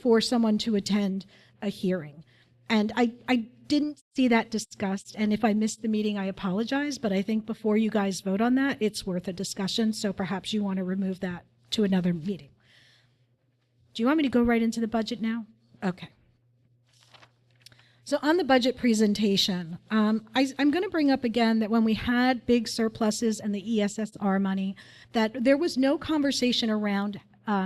for someone to attend a hearing. And I didn't see that discussed, and if I missed the meeting, I apologize, but I think before you guys vote on that, it's worth a discussion, so perhaps you want to remove that to another meeting. Do you want me to go right into the budget now? Okay. So on the budget presentation, I'm going to bring up again that when we had big surpluses and the ESSR money, that there was no conversation around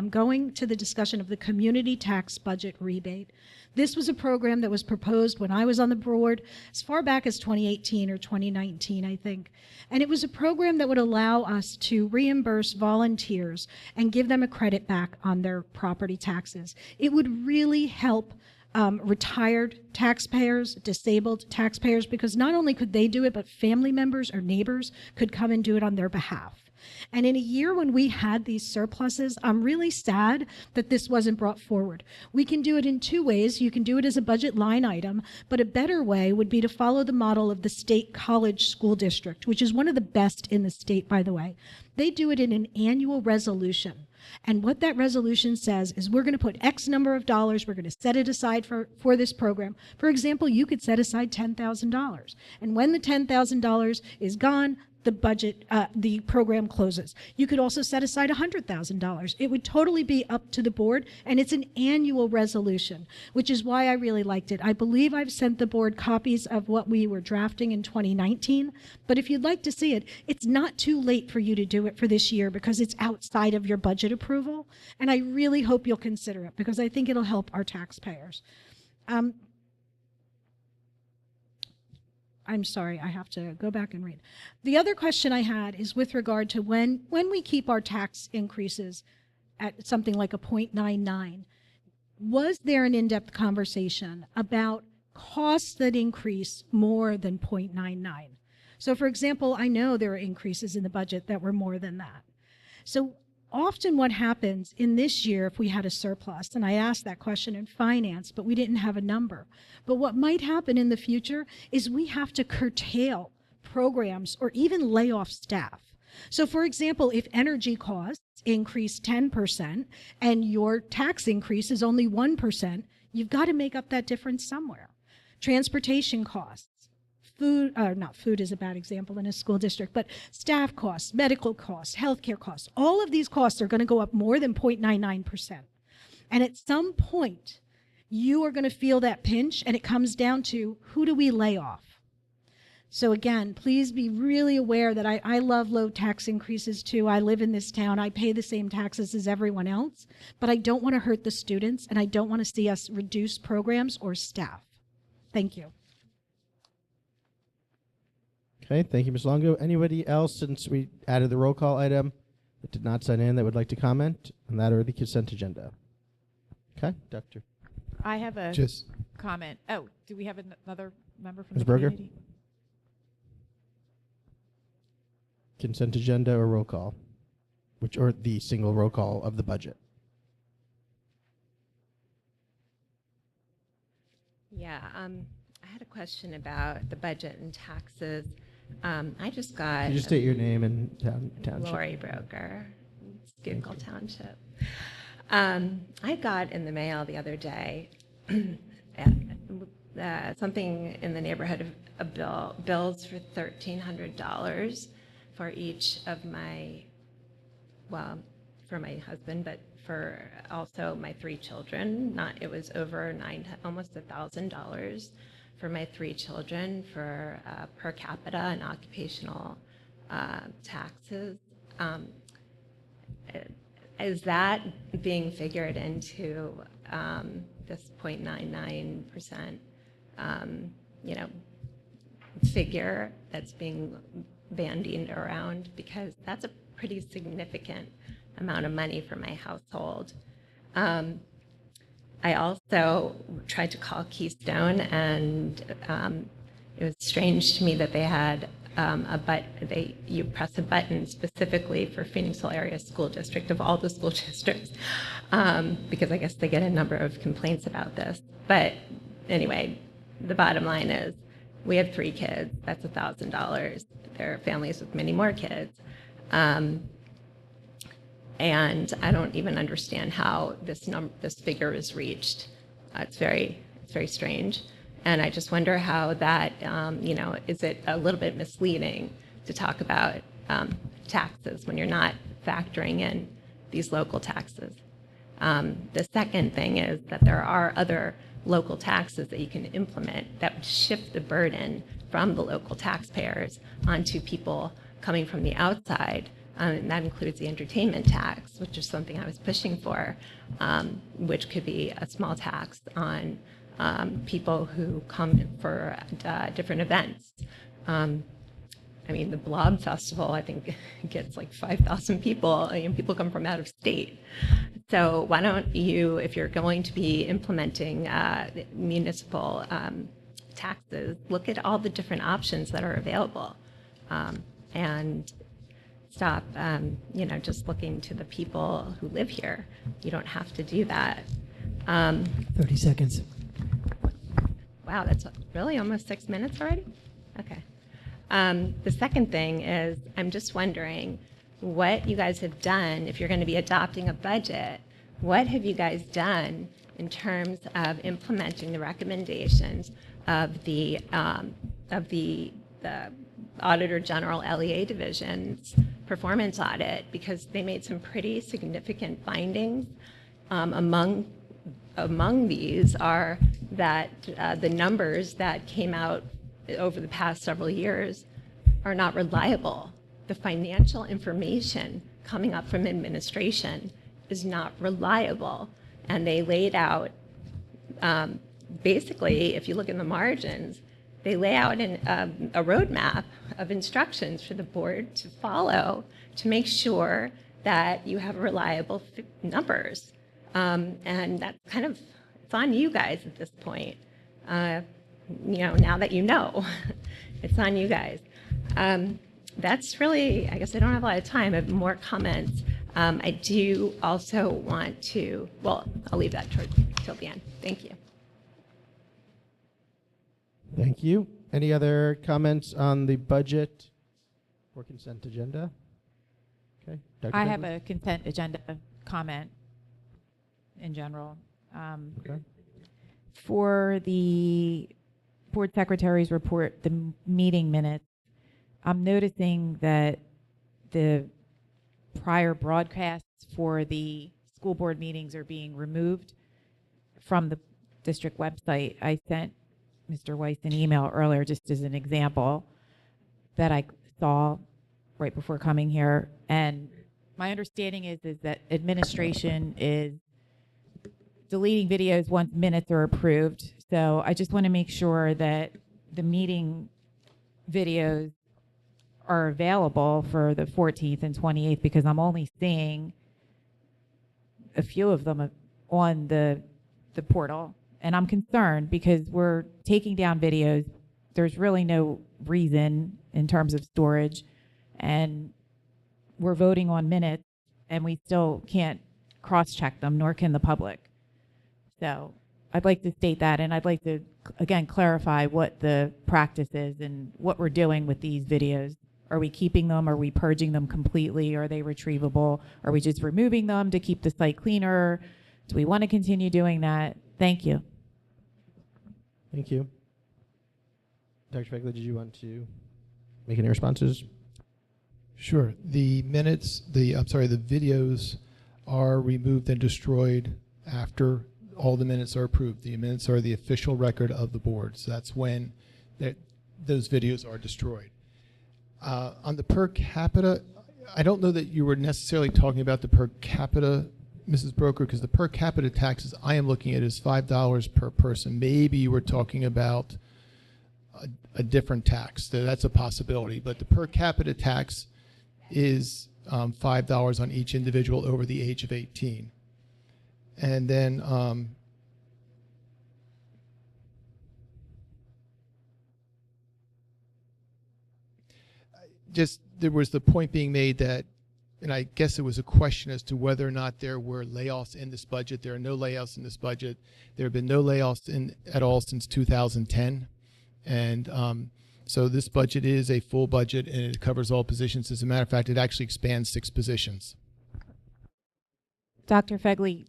going to the discussion of the community tax budget rebate. This was a program that was proposed when I was on the board as far back as 2018 or 2019, I think. And it was a program that would allow us to reimburse volunteers and give them a credit back on their property taxes. It would really help retired taxpayers, disabled taxpayers, because not only could they do it, but family members or neighbors could come and do it on their behalf. And in a year when we had these surpluses, I'm really sad that this wasn't brought forward. We can do it in two ways. You can do it as a budget line item, but a better way would be to follow the model of the state college school district, which is one of the best in the state, by the way. They do it in an annual resolution. And what that resolution says is we're going to put X number of dollars, we're going to set it aside for this program. For example, you could set aside $10,000. And when the $10,000 is gone, the program closes. You could also set aside $100,000. It would totally be up to the board, and it's an annual resolution, which is why I really liked it. I believe I've sent the board copies of what we were drafting in 2019, but if you'd like to see it, it's not too late for you to do it for this year because it's outside of your budget approval, and I really hope you'll consider it because I think it'll help our taxpayers. I'm sorry, I have to go back and read. The other question I had is with regard to when we keep our tax increases at something like a 0.99, was there an in-depth conversation about costs that increase more than 0.99? So for example, I know there are increases in the budget that were more than that. So often what happens in this year, if we had a surplus, and I asked that question in finance, but we didn't have a number. But what might happen in the future is we have to curtail programs or even lay off staff. So for example, if energy costs increase 10% and your tax increase is only 1%, you've got to make up that difference somewhere. Transportation costs. Food, not food is a bad example in a school district, but staff costs, medical costs, healthcare costs, all of these costs are going to go up more than 0.99%. And at some point, you are going to feel that pinch, and it comes down to who do we lay off? So again, please be really aware that I love low tax increases too. I live in this town. I pay the same taxes as everyone else, but I don't want to hurt the students, and I don't want to see us reduce programs or staff. Thank you. Okay, thank you, Ms. Longo. Anybody else, since we added the roll call item, that did not sign in that would like to comment on that or the consent agenda? Okay, Doctor. I have a comment. Oh, do we have another member from Ms. the Berger? community? Consent agenda or roll call? Or the single roll call of the budget? Yeah, I had a question about the budget and taxes. I just got... Can you just state your name and township? Lori Broker, Schuylkill Township. I got in the mail the other day something in the neighborhood of bills for $1,300 for each of my, well, for my husband, but for also my 3 children. It was over almost $1,000 for my 3 children for per capita and occupational taxes. Is that being figured into this 0.99%, figure that's being bandied around? Because that's a pretty significant amount of money for my household. I also tried to call Keystone, and it was strange to me that they had you press a button specifically for Phoenixville Area School District of all the school districts, because I guess they get a number of complaints about this. But anyway, the bottom line is we have 3 kids. That's $1,000. There are families with many more kids. And I don't even understand how this figure is reached. It's very strange. And I just wonder how that, is it a little bit misleading to talk about taxes when you're not factoring in these local taxes? The second thing is that there are other local taxes that you can implement that would shift the burden from the local taxpayers onto people coming from the outside And that includes the entertainment tax, which is something I was pushing for, which could be a small tax on people who come for different events. I mean, the Blob Festival, I think, gets like 5,000 people, and people come from out of state. So why don't you, if you're going to be implementing municipal taxes, look at all the different options that are available, and stop, just looking to the people who live here. You don't have to do that. 30 seconds. Wow, that's really almost 6 minutes already? Okay. The second thing is, I'm just wondering what you guys have done, if you're going to be adopting a budget, what have you guys done in terms of implementing the recommendations of the Auditor General LEA Division's performance audit? Because they made some pretty significant findings. Among these are that the numbers that came out over the past several years are not reliable. The financial information coming up from administration is not reliable. And they laid out, basically, if you look in the margins, they lay out a roadmap of instructions for the board to follow to make sure that you have reliable numbers. And that's kind of, it's on you guys at this point. Now that you know, it's on you guys. That's really, I guess I don't have a lot of time. I have more comments. I do also want to, well, I'll leave that till the end. Thank you. Thank you. Any other comments on the budget or consent agenda? Okay. Dr. I have Finley? a consent agenda comment in general. Okay. For the board secretary's report, the meeting minutes, I'm noticing that the prior broadcasts for the school board meetings are being removed from the district website. I sent Mr. Weiss an email earlier just as an example that I saw right before coming here. And my understanding is that administration is deleting videos once minutes are approved. So I just want to make sure that the meeting videos are available for the 14th and 28th, because I'm only seeing a few of them on the portal. And I'm concerned because we're taking down videos. There's really no reason in terms of storage. And we're voting on minutes, and we still can't cross-check them, nor can the public. So I'd like to state that, and I'd like to, again, clarify what the practice is and what we're doing with these videos. Are we keeping them? Are we purging them completely? Are they retrievable? Are we just removing them to keep the site cleaner? Do we want to continue doing that? Thank you. Thank you. Dr. Begley, did you want to make any responses? Sure. The minutes, the videos are removed and destroyed after all the minutes are approved. The minutes are the official record of the board. So that's when those videos are destroyed. On the per capita, I don't know that you were necessarily talking about the per capita, Mrs. Broker, because the per capita taxes I am looking at is $5 per person. Maybe you were talking about a different tax. So that's a possibility. But the per capita tax is $5 on each individual over the age of 18. And then just there was the point being made that, and I guess it was a question as to whether or not there were layoffs in this budget. There are no layoffs in this budget. There have been no layoffs at all since 2010. And so this budget is a full budget, and it covers all positions. As a matter of fact, it actually expands 6 positions. Dr. Fegley,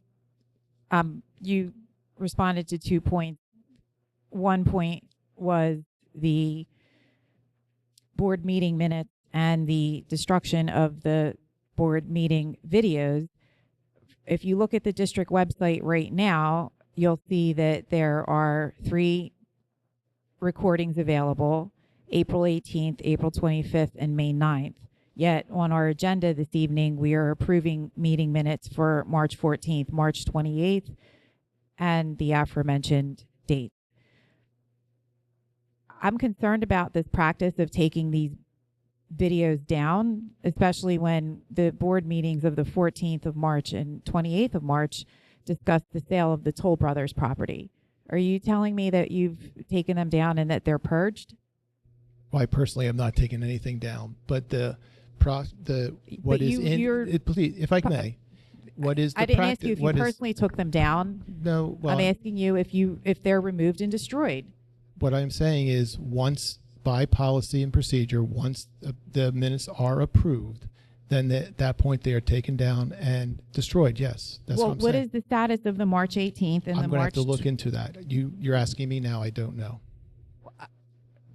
you responded to 2 points. One point was the board meeting minutes and the destruction of the board meeting videos. If you look at the district website right now, you'll see that there are 3 recordings available, April 18th, April 25th, and May 9th. Yet on our agenda this evening, we are approving meeting minutes for March 14th, March 28th, and the aforementioned date. I'm concerned about this practice of taking these videos down, especially when the board meetings of the 14th of March and 28th of March discussed the sale of the Toll Brothers property. Are you telling me that you've taken them down and that they're purged? Well, I personally have not taken anything down, but please, if I may, what is the I didn't ask you if you personally took them down. No, well, I'm asking you if they're removed and destroyed. What I'm saying is, once by policy and procedure, once the minutes are approved, then at that point they are taken down and destroyed. Yes, that's what I'm saying. What is the status of the March 18th and I'm the going to March? have to look into that. You're asking me now. I don't know.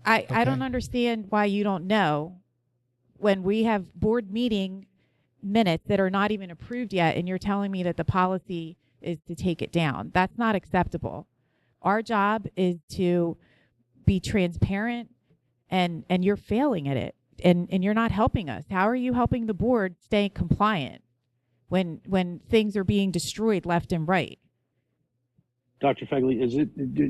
I don't understand why you don't know when we have board meeting minutes that are not even approved yet, and you're telling me that the policy is to take it down. That's not acceptable. Our job is to be transparent, and you're failing at it, and you're not helping us. How are you helping the board stay compliant when things are being destroyed left and right? Dr. Fegley,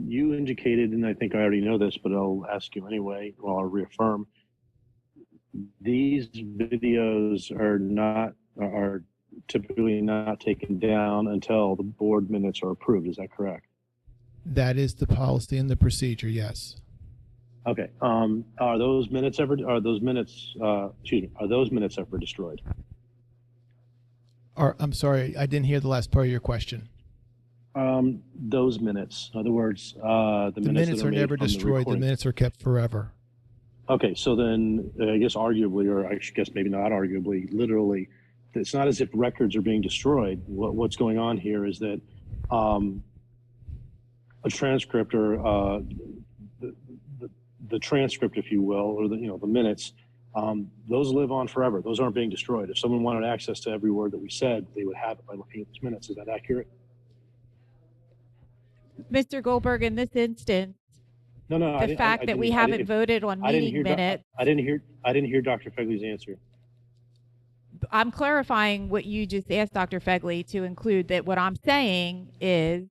you indicated, and I think I already know this, but I'll ask you anyway, or I'll reaffirm, these videos are typically not taken down until the board minutes are approved. Is that correct? That is the policy and the procedure, yes. Okay. Are those minutes ever destroyed? I'm sorry, I didn't hear the last part of your question. Those minutes, in other words, the minutes that are never made from destroyed. The minutes are kept forever. Okay, so then I guess arguably, or I guess maybe not arguably, literally, it's not as if records are being destroyed. What's going on here is that a transcript, or the transcript, if you will, or the minutes, those live on forever. Those aren't being destroyed. If someone wanted access to every word that we said, they would have it by looking at those minutes. Is that accurate? Mr. Goldberg, in this instance, No. The fact that we haven't voted on meeting minutes. I didn't hear Dr. Fegley's answer. I'm clarifying what you just asked Dr. Fegley to include that what I'm saying is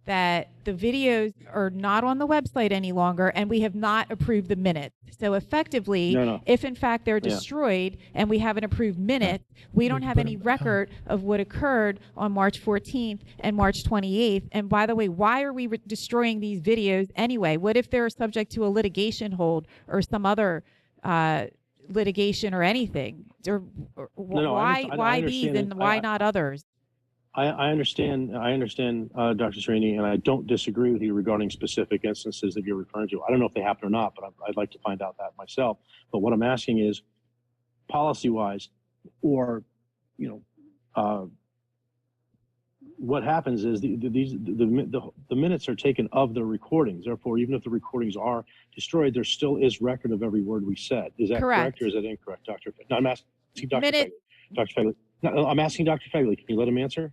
that the videos are not on the website any longer, and we have not approved the minutes. So effectively, if in fact they're destroyed and we haven't approved minutes, we don't have any record of what occurred on March 14th and March 28th. And by the way, why are we destroying these videos anyway? What if they're subject to a litigation hold or some other litigation or anything? Why these and why not others? I understand, Dr. Serini, and I don't disagree with you regarding specific instances that you're referring to. I don't know if they happen or not, but I'd like to find out that myself. But what I'm asking is, policy-wise, or what happens is the minutes are taken of the recordings. Therefore, even if the recordings are destroyed, there still is record of every word we said. Is that correct or is that incorrect, Dr. Fegley? No, I'm asking Dr. Fegley. Dr. Fegley. No, I'm asking Dr. Fegley. Can you let him answer?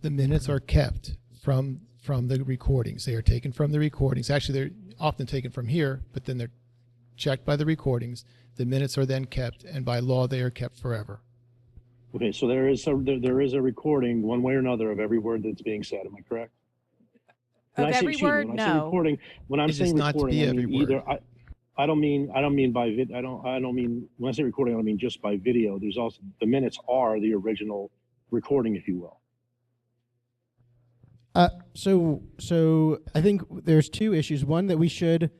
The minutes are kept from the recordings. They are taken from the recordings. Actually, they're often taken from here, but then they're checked by the recordings. The minutes are then kept, and by law, they are kept forever. Okay, so there is a recording, one way or another, of every word that's being said. Am I correct? Of every word, no. When I'm saying recording, I mean either. I don't mean by vid. I don't mean when I say recording. I don't mean just by video. There's also the minutes are the original recording, if you will. So I think there's two issues. One, that we should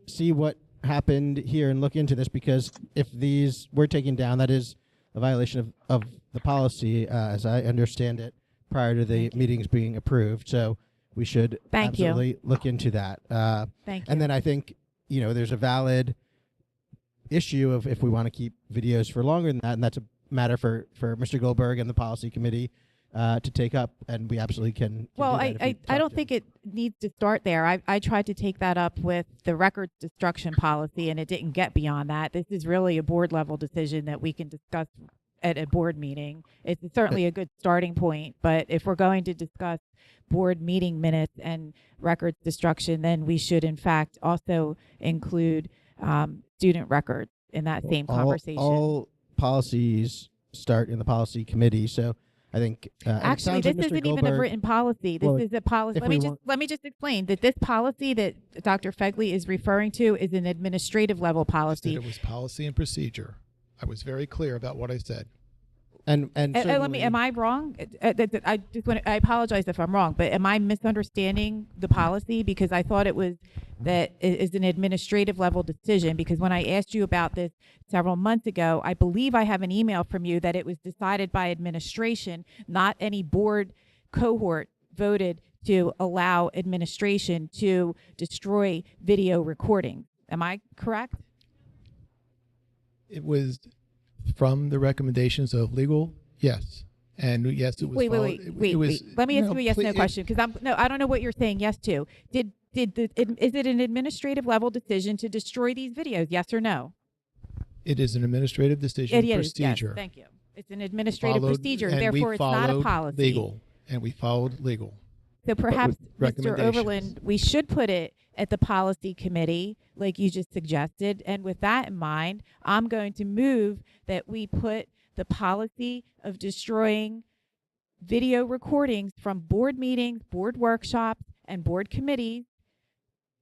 see what happened here and look into this, because if these were taken down, that is a violation of the policy, as I understand it, prior to the meetings being approved. So we should absolutely look into that. Thank you. And then I think, there's a valid issue of if we want to keep videos for longer than that, and that's a matter for Mr. Goldberg and the policy committee to take up, and we absolutely can. Well, I don't think it needs to start there. I tried to take that up with the records destruction policy, and it didn't get beyond that. This is really a board level decision that we can discuss at a board meeting. It's certainly a good starting point, but if we're going to discuss board meeting minutes and records destruction, then we should in fact also include student records. in that same all, conversation. All policies start in the policy committee, so I think and it Actually, sounds this like Mr. isn't even a Goldberg, written policy. This well, is a policy. if we want- Let me just explain that this policy that Dr. Fegley is referring to is an administrative level policy. It was policy and procedure. I was very clear about what I said. and let me. certainly- Am I wrong? I apologize if I'm wrong, but am I misunderstanding the policy? Because I thought it was that it is an administrative level decision. Because when I asked you about this several months ago, I believe I have an email from you that it was decided by administration, not any board cohort voted to allow administration to destroy video recordings. Am I correct? It was from the recommendations of legal, yes. And yes, it was Wait. it was, Let me ask no, you a yes/no please- question because I don't know what you're saying yes to. Is it an administrative level decision to destroy these videos? Yes or no? It is an administrative decision It is. Yes, procedure. thank you. It's an administrative Followed- procedure. and Therefore, we it's not a followed policy. Legal, and we followed legal. So perhaps, Mr. recommendations. Overland, we should put it at the policy committee, like you just suggested. And with that in mind, I'm going to move that we put the policy of destroying video recordings from board meetings, board workshops, and board committees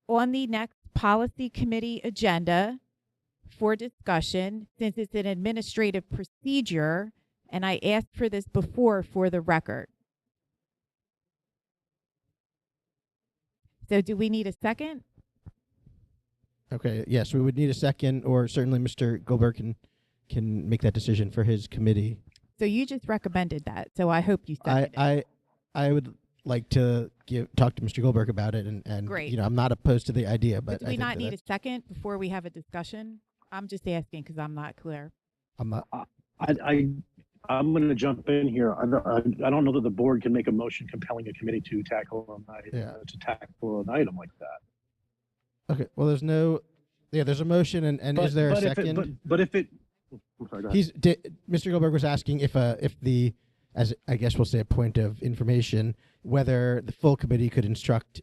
on the next policy committee agenda for discussion, since it's an administrative procedure, and I asked for this before for the record. So do we need a second? Okay, yes, we would need a second, or certainly Mr. Goldberg can make that decision for his committee. So you just recommended that, so I hope you seconded it. I would like to talk to Mr. Goldberg about it, and Great. you know, I'm not opposed to the idea, but Do I we think not that need a that's- second before we have a discussion? I'm just asking because I'm not clear. I'm not. I'm going to jump in here. I don't know that the board can make a motion compelling a committee to tackle an item like that. Okay, well, there's a motion, and is there a second? But if it, I'm sorry, go ahead. Mr. Goldberg was asking if the, as I guess we'll say, a point of information, whether the full committee could instruct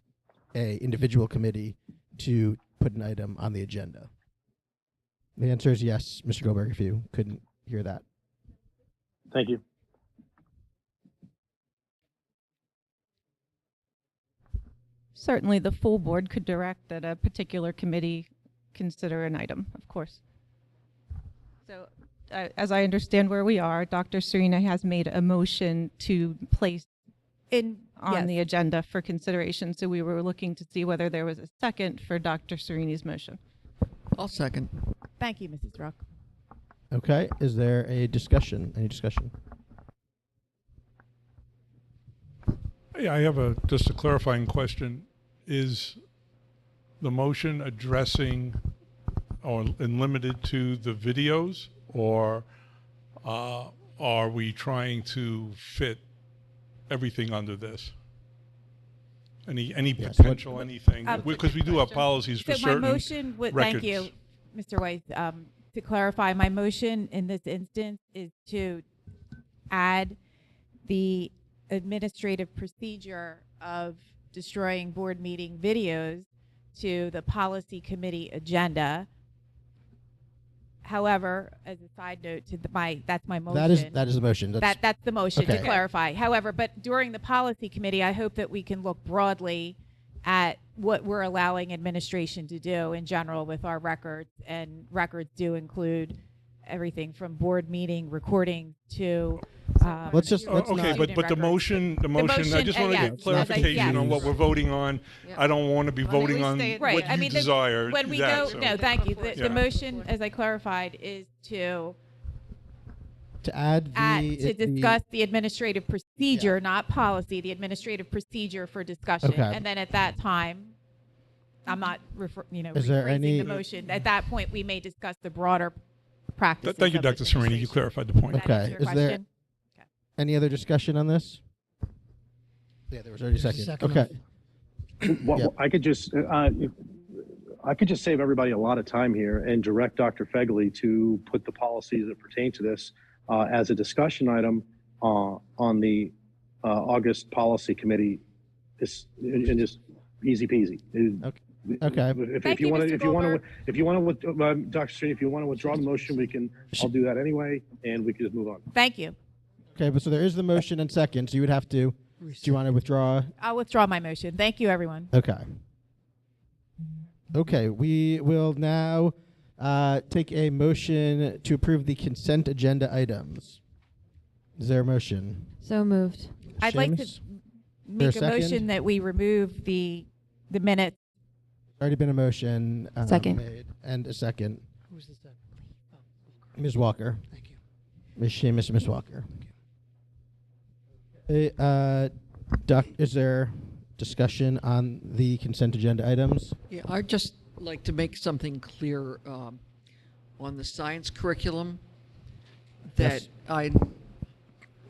a individual committee to put an item on the agenda. The answer is yes, Mr. Goldberg, if you couldn't hear that. Thank you. Certainly, the full board could direct that a particular committee consider an item, of course. So, as I understand where we are, Dr. Serena has made a motion to place on the agenda for consideration. So we were looking to see whether there was a second for Dr. Sereni's motion. I'll second. Thank you, Mrs. Ruck. Okay, is there a discussion? Any discussion? Yeah, I have just a clarifying question. Is the motion addressing and limited to the videos, or are we trying to fit everything under this? Any potential anything? Because we do have policies for So certain my motion would, records. thank you, Mr. Weiss. To clarify, my motion in this instance is to add the administrative procedure of destroying board meeting videos to the policy committee agenda. However, as a side note to that's my motion. That is the motion. That's the motion, to Okay. clarify. However, but during the policy committee, I hope that we can look broadly at what we're allowing administration to do in general with our records, and records do include everything from board meeting recordings to Let's okay, but the motion, I just want to get clarification on what we're voting on. Yeah. I don't want to be voting on right. what I you mean, desire. when we that, go, so. no, thank you. The Yeah. motion, as I clarified, is to add to discuss the administrative procedure, not policy, the administrative procedure for discussion. Okay. And then at that time, I'm not Is there rephrasing any- the motion. At that point, we may discuss the broader practices. Thank you, of Dr. Sereni. You clarified the point. Does that answer your Is there question? any other discussion on this? Yeah, there was already a There's a second. second. Okay. Well, I could just save everybody a lot of time here and direct Dr. Fegley to put the policies that pertain to this as a discussion item on the August policy committee. And just easy peasy. Okay. If you want to, Dr. Srini, if you want to withdraw the motion, we can. I'll do that anyway, and we can just move on. Thank you. Okay, but so there is the motion and second, so you would have to. Do you want to withdraw? I'll withdraw my motion. Thank you, everyone. Okay. Okay, we will now take a motion to approve the consent agenda items. Is there a motion? So moved. I'd like to Seamus? make a Is there a motion second? that we remove the minutes. Already been a motion Second. made and a second. Who's the second? Ms. Walker. Thank you. Ms. Seamus, Ms. Walker. Doc, is there discussion on the consent agenda items? Yeah, I'd just like to make something clear on the science curriculum that Yes. I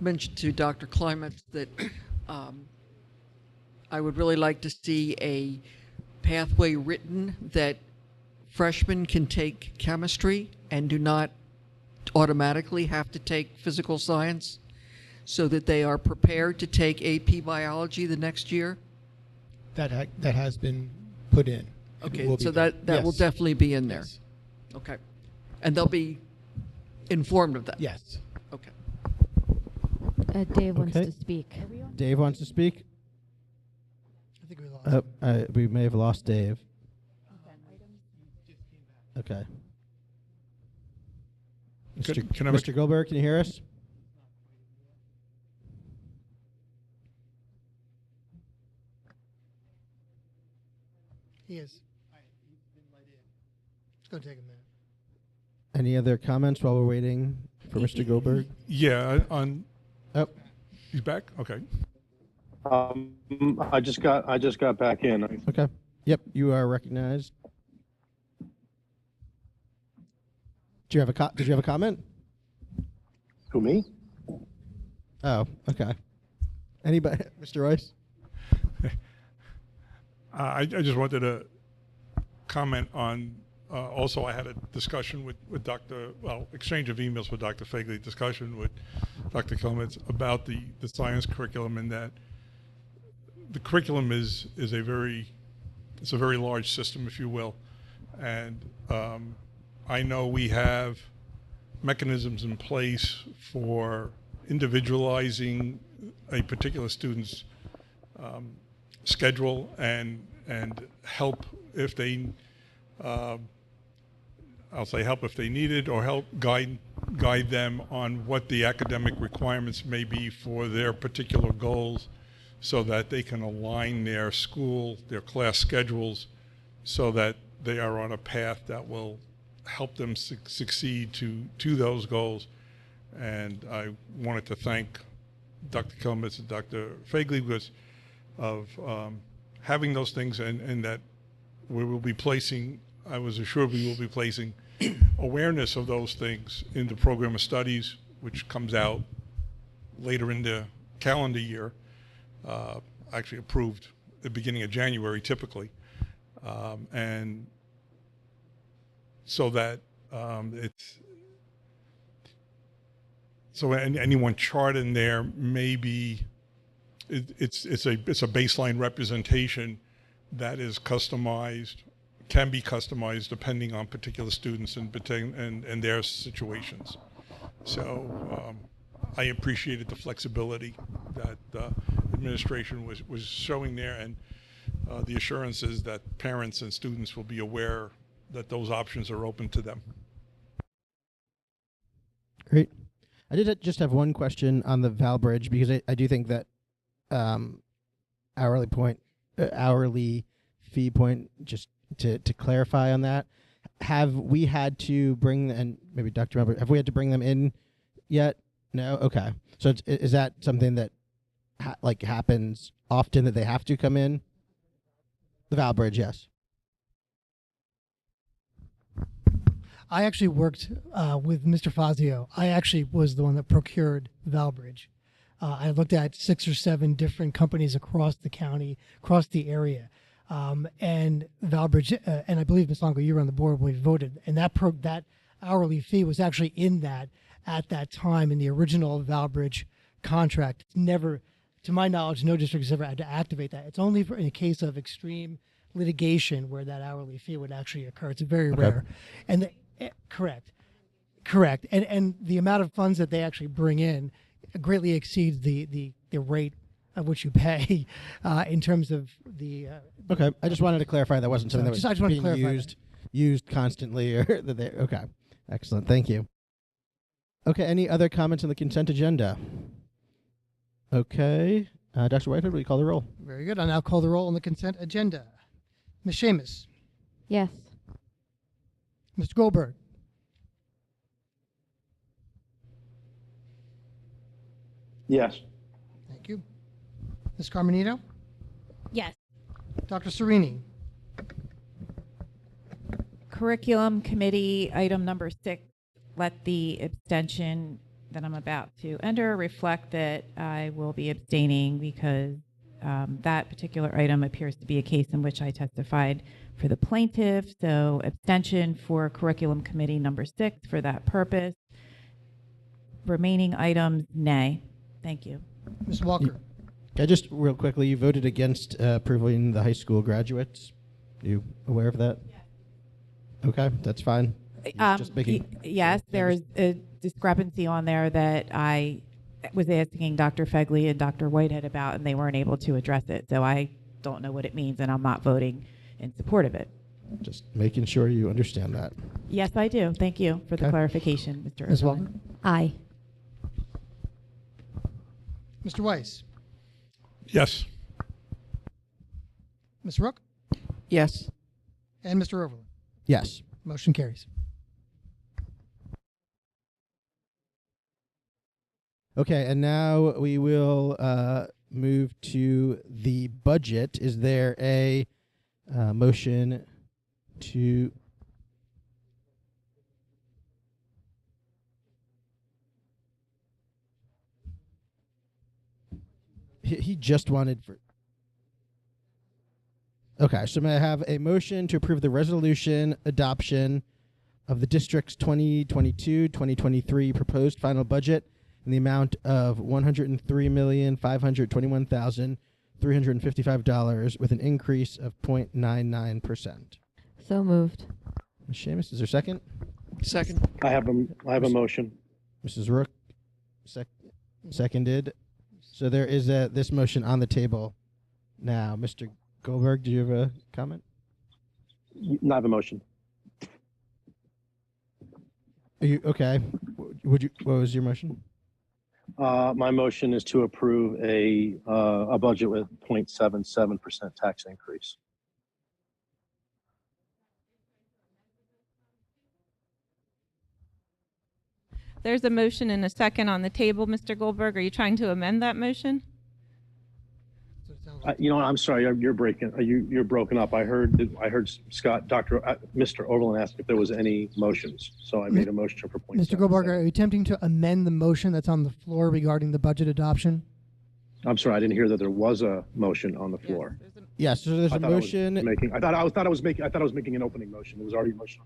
mentioned to Dr. Climate that I would really like to see a pathway written that freshmen can take chemistry and do not automatically have to take physical science, so that they are prepared to take AP biology the next year. That has been put in. It Okay, will be so there. that will Yes. definitely be in there. Yes. Okay. And they'll be informed of that. Yes. Okay. Dave wants Okay. to speak. Dave wants to speak? I think we lost. We may have lost Dave. Okay. Can I make- Mr. Goldberg, can you hear us? He is. It's going to take a minute. Any other comments while we're waiting for Mr. Goldberg? Yeah, on. Oh. He's back? Okay. I just got back in. Okay. Yep, you are recognized. Did you have a comment? Who, me? Oh, okay. Anybody? Mr. Royce? I just wanted to comment on, also I had a discussion with exchange of emails with Dr. Fagley, discussion with Dr. Clements about the science curriculum, and that the curriculum is a very large system, if you will. And I know we have mechanisms in place for individualizing a particular student's schedule and help if they I'll say help if they need it, or help guide them on what the academic requirements may be for their particular goals, so that they can align their class schedules so that they are on a path that will help them succeed to those goals. And I wanted to thank Dr. Kelmitz and Dr. Fagley because of having those things, and that we will be placing, I was assured we will be placing awareness of those things in the program of studies, which comes out later in the calendar year, actually approved at the beginning of January typically. And so that anyone chart in there may be, it's a baseline representation that is customized, can be customized depending on particular students and their situations. So I appreciated the flexibility that the administration was showing there, and the assurances that parents and students will be aware that those options are open to them. Great. I did just have one question on the Val Bridge, because I do think that hourly fee point, just to clarify on that, have we had to bring, and maybe Dr. Melber, have we had to bring them in yet? No? Okay. So is that something that happens often, that they have to come in? The Val Bridge, yes. I actually worked with Mr. Fazio. I actually was the one that procured Valbridge. I looked at 6 or 7 different companies across the county, across the area. And Valbridge, and I believe, Ms. Longo, you were on the board when we voted, and that hourly fee was actually in that at that time in the original Valbridge contract. It's never, to my knowledge, no district has ever had to activate that. It's only in a case of extreme, litigation where that hourly fee would actually occur. It's very Okay. rare. And correct. And the amount of funds that they actually bring in greatly exceeds the rate of which you pay in terms of the. Okay, I just wanted to clarify that wasn't something So that just- I was just wanted to being clarify used constantly, or that they. Okay, excellent. Thank you. Okay, any other comments on the consent agenda? Okay, Dr. Whitehead, will you call the roll? Very good. I'll now call the roll on the consent agenda. Ms. Seamus, Yes. Mr. Goldberg, Yes. thank you. Ms. Carmenito, Yes. Dr. Serini, Curriculum Committee, item number 6, let the abstention that I'm about to enter reflect that I will be abstaining because that particular item appears to be a case in which I testified for the plaintiff. So abstention for Curriculum Committee number 6 for that purpose. Remaining items, nay. Thank you. Ms. Walker. Okay, just real quickly, you voted against approving the high school graduates. Are you aware of that? Okay, that's fine. Just making. Yes, there's a discrepancy on there that I was asking Dr. Fegley and Dr. Whitehead about, and they weren't able to address it. So I don't know what it means, and I'm not voting in support of it. Just making sure you understand that. Yes, I do. Thank you for the Okay. clarification, Mr. Ms. Irvine. Walker. Aye. Mr. Weiss, Yes. Ms. Rook, Yes. and Mr. Overland. Yes. Motion carries. Okay, and now we will move to the budget. Is there a motion to? He just wanted for. Okay, so may I have a motion to approve the resolution adoption of the district's 2022-2023 proposed final budget in the amount of $103,521,355 with an increase of 0.99%. So moved. Ms. Seamus, is there a second? Second. I have a motion. Mrs. Rook, seconded. So there is this motion on the table now. Mr. Goldberg, do you have a comment? I have a motion. Are you okay? What was your motion? My motion is to approve a budget with 0.77% tax increase. There's a motion and a second on the table, Mr. Goldberg. Are you trying to amend that motion? You know what? I'm sorry. You're broken up. I heard Scott, Mr. Overland asked if there was any motions, so I made a motion for 0.77. Mr. Goldberg, are you attempting to amend the motion that's on the floor regarding the budget adoption? I'm sorry. I didn't hear that there was a motion on the floor. Yes. So there's a motion. I thought I was making an opening motion. There was already a motion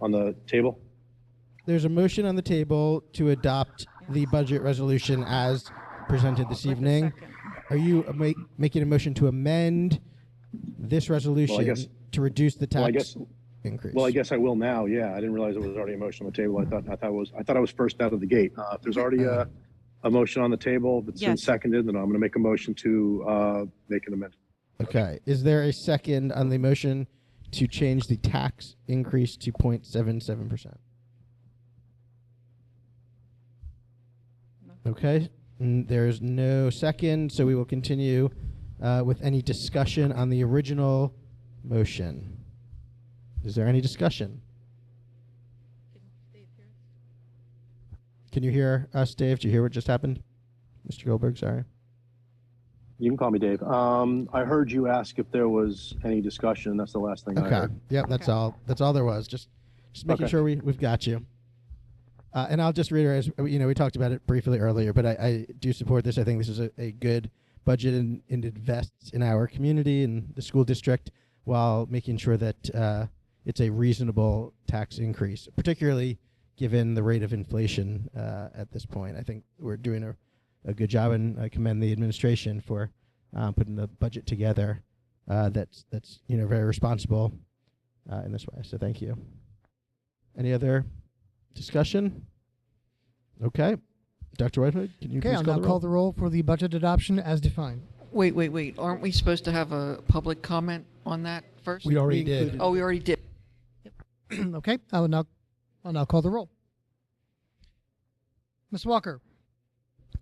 on the table. There's a motion on the table to adopt the budget resolution as presented this evening. Are you making a motion to amend this resolution to reduce the tax increase? Well, I guess I will now. Yeah, I didn't realize there was already a motion on the table. I thought I was first out of the gate. If there's already a motion on the table that's been seconded, then I'm going to make a motion to make an amendment. Okay. Is there a second on the motion to change the tax increase to 0.77%? Okay. There's no second, so we will continue with any discussion on the original motion. Is there any discussion? Can you hear us, Dave? Do you hear what just happened? Mr. Goldberg, sorry. You can call me Dave. I heard you ask if there was any discussion. That's the last thing I heard. Yep, that's all. That's all there was. Just making sure we've got you. And I'll just reiterate, we talked about it briefly earlier, but I do support this. I think this is a good budget and invests in our community and the school district while making sure that it's a reasonable tax increase, particularly given the rate of inflation at this point. I think we're doing a good job, and I commend the administration for putting the budget together that's very responsible in this way. So thank you. Any other discussion? Okay. Dr. Whitehead, can you Okay, please I'll call now the call roll? the roll for the budget adoption as defined. Wait. Aren't we supposed to have a public comment on that first? We already included- did. Oh, we already did. Okay, I'll now call the roll. Ms. Walker,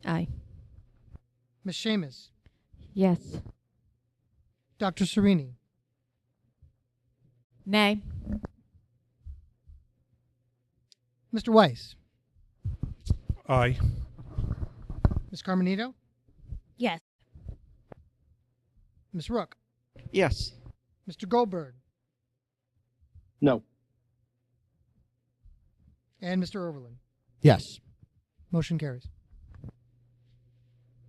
Aye. Ms. Seamus, Yes. Dr. Serini, Nay. Mr. Weiss, Aye. Ms. Carmenito, Yes. Ms. Rook, Yes. Mr. Goldberg, No. and Mr. Overland. Yes. Motion carries.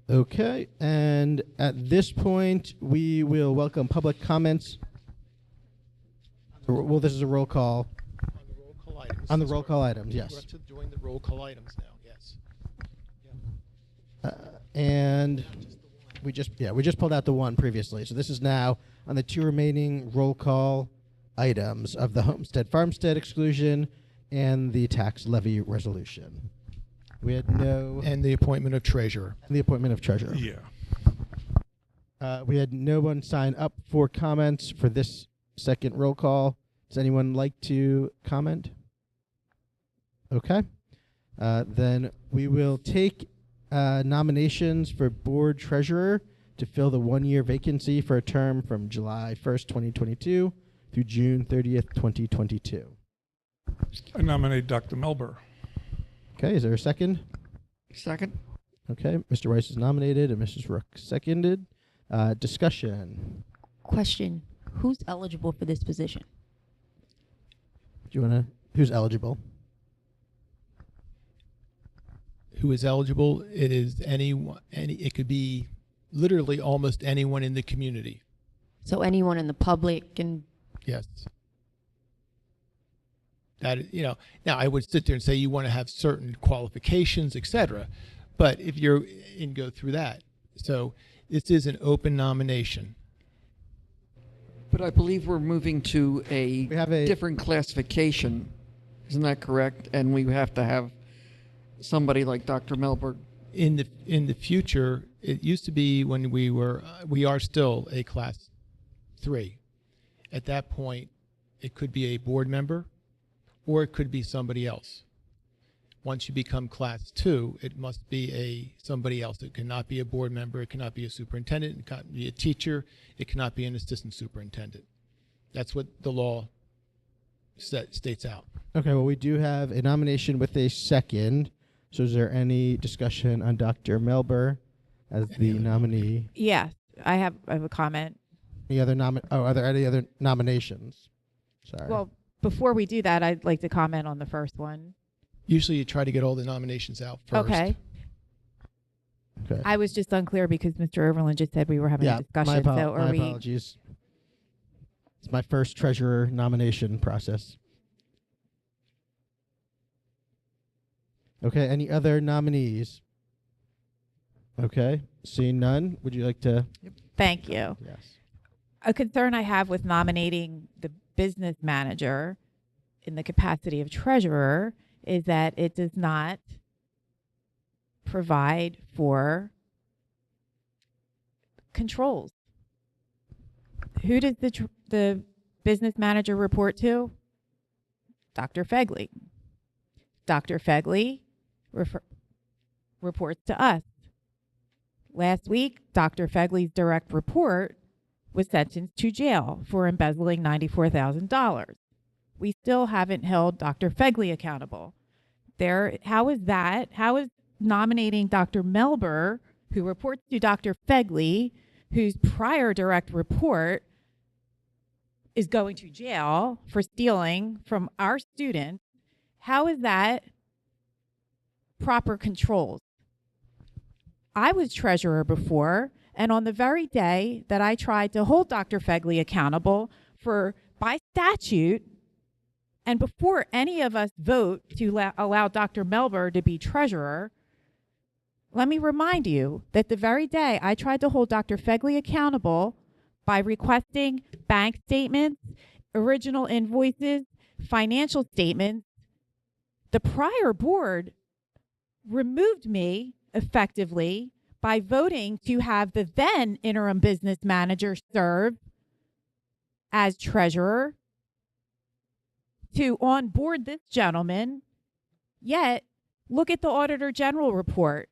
Okay, and at this point, we will welcome public comments. Well, this is a roll call. On the roll call items. On the That's roll correct. call items, We're yes. up to join the roll call items now, yes. And we just pulled out the one previously. So this is now on the two remaining roll call items of the homestead farmstead exclusion and the tax levy resolution. We had no And the appointment of treasurer. treasurer. Yeah. We had no one sign up for comments for this second roll call. Does anyone like to comment? Okay. Then we will take nominations for board treasurer to fill the 1-year vacancy for a term from July 1st, 2022 through June 30th, 2022. I nominate Dr. Melber. Okay, is there a second? Second? Okay, Mr. Rice is nominated and Mrs. Rook seconded. Discussion. Question. Who's eligible for this position? Do you want to? Who's eligible? Who is eligible? It is anyone. It could be literally almost anyone in the community. So anyone in the public can. Yes. That now I would sit there and say you want to have certain qualifications, etc. But if you're and go through that, so this is an open nomination. But I believe we're moving to We have a different classification. Isn't that correct? And we have to have somebody like Dr. Melberg. In the future, it used to be when we are still a class 3. At that point, it could be a board member, or it could be somebody else. Once you become class 2, it must be somebody else. It cannot be a board member. It cannot be a superintendent. It cannot be a teacher. It cannot be an assistant superintendent. That's what the law states out. Okay, well, we do have a nomination with a second. So is there any discussion on Dr. Melber as the nominee? Yeah, I have a comment. Any other are there any other nominations? Sorry. Well, before we do that, I'd like to comment on the first one. Usually you try to get all the nominations out first. Okay. Okay. I was just unclear because Mr. Overland just said we were having a discussion. My So are we? apologies. It's my first treasurer nomination process. Okay, any other nominees? Okay, seeing none, would you like to? Thank you. Yes. A concern I have with nominating the business manager in the capacity of treasurer is that it does not provide for controls. Who does the business manager report to? Dr. Fegley. Dr. Fegley reports to us. Last week, Dr. Fegley's direct report was sentenced to jail for embezzling $94,000. We still haven't held Dr. Fegley accountable. How is nominating Dr. Melber, who reports to Dr. Fegley, whose prior direct report is going to jail for stealing from our students, how is that proper controls? I was treasurer before, and on the very day that I tried to hold Dr. Fegley accountable by statute, and before any of us vote to allow Dr. Melber to be treasurer, let me remind you that the very day I tried to hold Dr. Fegley accountable by requesting bank statements, original invoices, financial statements. The prior board removed me effectively by voting to have the then interim business manager serve as treasurer to onboard this gentleman. Yet, look at the Auditor General report.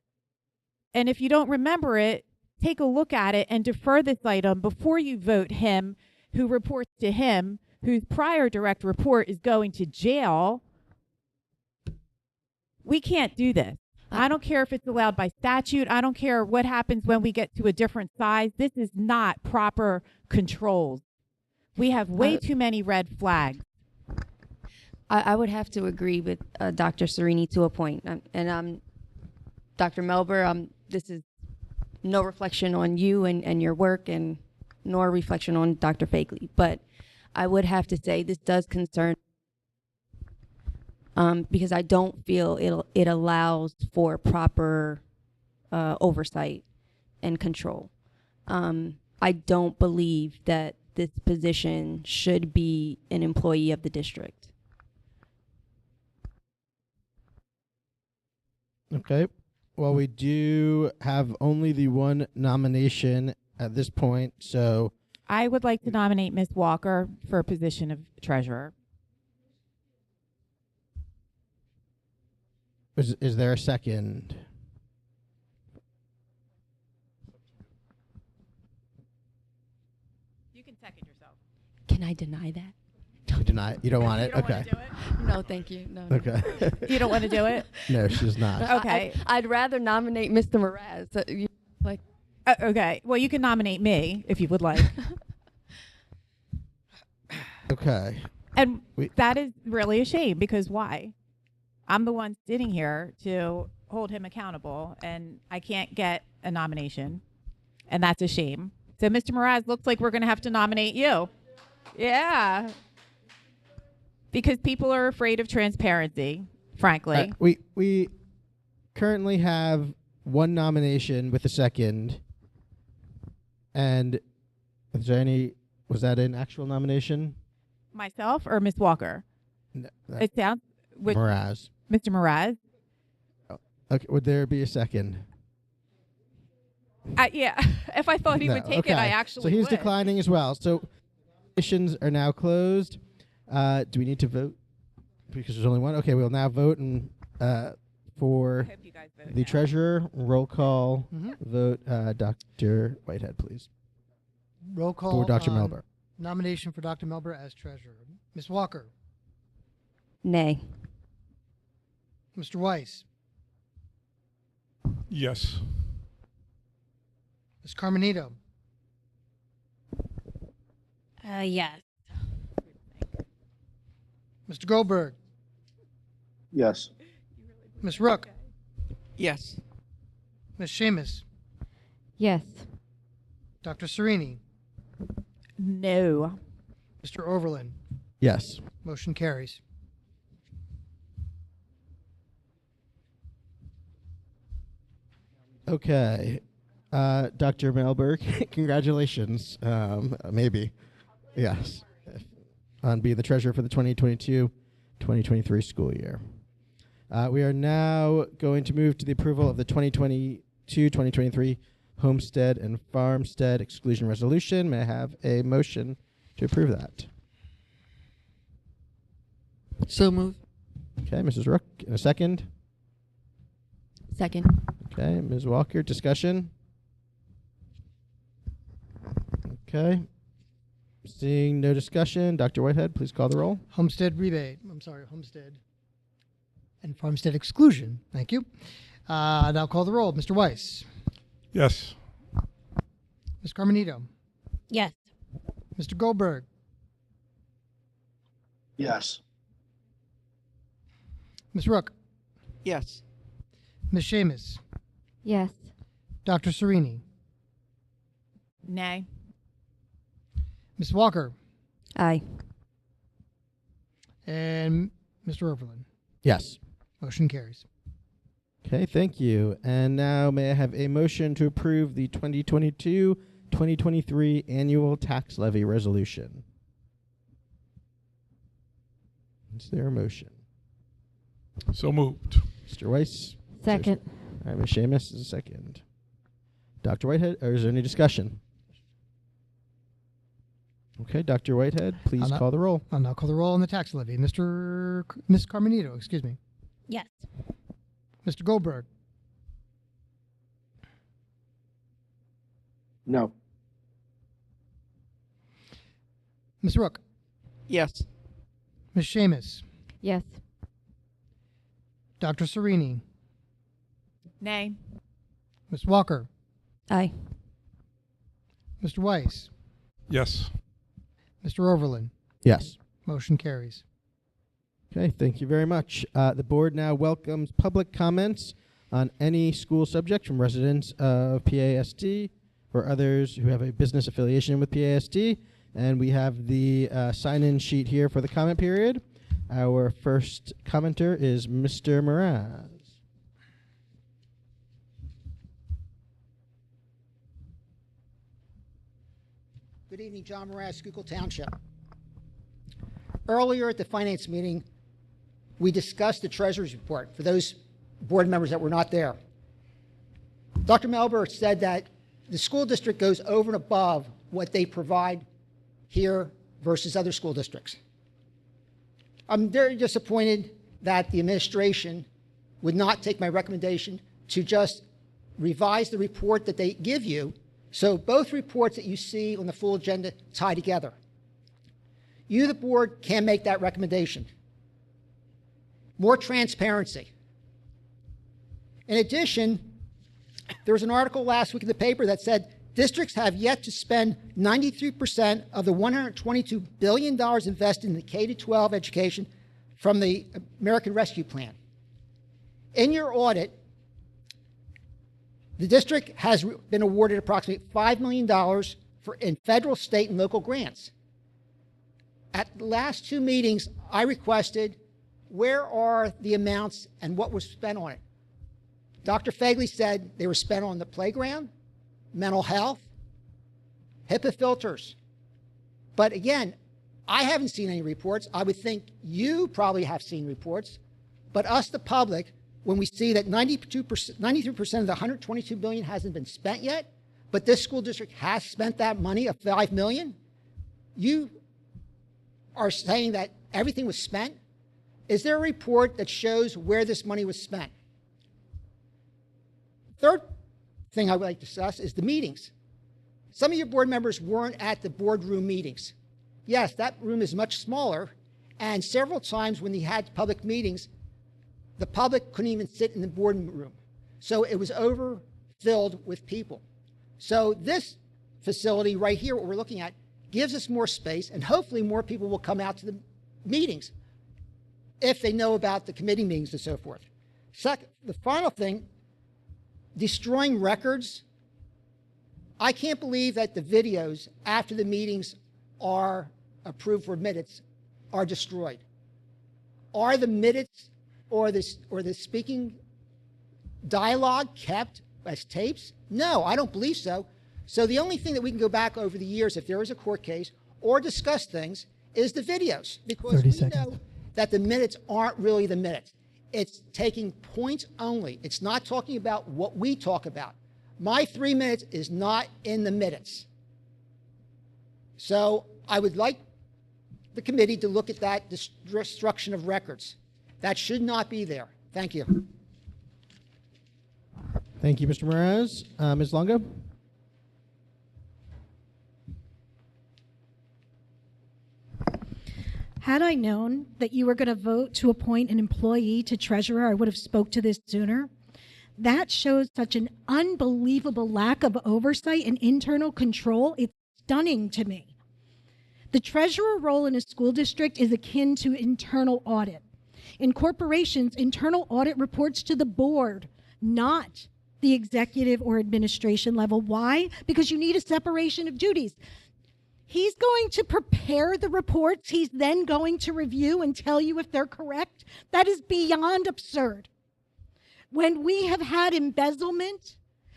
And if you don't remember it, take a look at it and defer this item before you vote him who reports to him, whose prior direct report is going to jail. We can't do this. I don't care if it's allowed by statute. I don't care what happens when we get to a different size. This is not proper controls. We have way too many red flags. I would have to agree with Dr. Serini to a point. And Dr. Melber, this is no reflection on you and your work, and nor reflection on Dr. Fagley. But I would have to say this does concern because I don't feel it allows for proper oversight and control. I don't believe that this position should be an employee of the district. Okay. Well, we do have only the one nomination at this point, so I would like to nominate Ms. Walker for a position of treasurer. is there a second? You can second yourself. Can I deny that? You deny it? You don't want it? You don't Okay. want to do it? No, thank you. No. Okay. You don't want to do it? No, she's not. Okay. I'd rather nominate Mr. Mraz. Like, okay. Well, you can nominate me if you would like. Okay. And that is really a shame, because why? I'm the one sitting here to hold him accountable, and I can't get a nomination, and that's a shame. So, Mr. Mraz, looks like we're going to have to nominate you. Yeah. Because people are afraid of transparency, frankly. We currently have one nomination with a second. And is there any, was that an actual nomination? Myself or Ms. Walker? No, It sounds... Mraz. Mr. Mraz? Okay, would there be a second? Yeah. If I thought he would take it, I actually So he's would. declining as well. So nominations are now closed. Do we need to vote? Because there's only one. Okay, we'll now vote and for the treasurer. Roll call vote. Dr. Whitehead, please. Roll call For Dr. on Melber. Nomination for Dr. Melber as treasurer. Ms. Walker. Nay. Mr. Weiss. Yes. Ms. Carmenito. Yes. Mr. Goldberg. Yes. Ms. Rook. Yes. Ms. Seamus. Yes. Dr. Serini. No. Mr. Overland. Yes. Motion carries. Okay. Dr. Melberg, congratulations. Maybe. Yes. On being the treasurer for the 2022-2023 school year. We are now going to move to the approval of the 2022-2023 Homestead and Farmstead Exclusion Resolution. May I have a motion to approve that? So moved. Okay, Mrs. Rook, in a second. Second. Okay, Ms. Walker, discussion? Okay. Seeing no discussion, Dr. Whitehead, please call the roll. Homestead and farmstead exclusion. Thank you. Now call the roll. Mr. Weiss. Yes. Ms. Carmenito. Yes. Mr. Goldberg. Yes. Ms. Rook. Yes. Ms. Seamus. Yes. Dr. Serini. Nay. Ms. Walker. Aye. And Mr. Overland. Yes. Motion carries. Okay, thank you. And now may I have a motion to approve the 2022-2023 2023 annual tax levy resolution. Is there a motion? So moved. Mr. Weiss? Second. All right, Ms. Seamus is a second. Dr. Whitehead, or is there any discussion? Okay, Dr. Whitehead, please call the roll. I'll now call the roll on the tax levy. Ms. Carmenito, excuse me. Yes. Mr. Goldberg. No. Ms. Rook. Yes. Ms. Seamus. Yes. Dr. Serini. Nay. Ms. Walker. Aye. Mr. Weiss. Yes. Mr. Overland. Yes. Motion carries. Okay, thank you very much. The board now welcomes public comments on any school subject from residents of PASD or others who have a business affiliation with PASD. And we have the sign-in sheet here for the comment period. Our first commenter is Mr. Mraz. Good evening, John Mraz, Schuylkill Township. Earlier at the finance meeting, we discussed the treasurer's report for those board members that were not there. Dr. Melber said that the school district goes over and above what they provide here versus other school districts. I'm very disappointed that the administration would not take my recommendation to just revise the report that they give you so both reports that you see on the full agenda tie together. You, the board, can make that recommendation. More transparency. In addition, there was an article last week in the paper that said districts have yet to spend 93% of the $122 billion invested in the K-12 education from the American Rescue Plan. In your audit, the district has been awarded approximately $5 million in federal, state, and local grants. At the last two meetings, I requested where are the amounts and what was spent on it. Dr. Fagley said they were spent on the playground, mental health, HIPAA filters. But again, I haven't seen any reports. I would think you probably have seen reports. But us, the public, when we see that 93% of the $122 billion hasn't been spent yet, but this school district has spent that money of $5 million, you are saying that everything was spent? Is there a report that shows where this money was spent? Third thing I would like to discuss is the meetings. Some of your board members weren't at the boardroom meetings. Yes, that room is much smaller, and several times when they had public meetings, the public couldn't even sit in the boardroom. So it was overfilled with people. So this facility right here, what we're looking at, gives us more space, and hopefully more people will come out to the meetings if they know about the committee meetings and so forth. Second, the final thing, destroying records. I can't believe that the videos after the meetings are approved for minutes are destroyed. Are the minutes or the speaking dialogue kept as tapes? No, I don't believe so. So the only thing that we can go back over the years, if there is a court case or discuss things, is the videos, because we know that the minutes aren't really the minutes. It's taking points only. It's not talking about what we talk about. My 3 minutes is not in the minutes. So I would like the committee to look at that destruction of records. That should not be there. Thank you. Thank you, Mr. Mraz. Ms. Longo? Had I known that you were going to vote to appoint an employee to treasurer, I would have spoke to this sooner. That shows such an unbelievable lack of oversight and internal control. It's stunning to me. The treasurer role in a school district is akin to internal audit. In corporations, internal audit reports to the board, not the executive or administration level. Why? Because you need a separation of duties. He's going to prepare the reports. He's then going to review and tell you if they're correct. That is beyond absurd. When we have had embezzlement,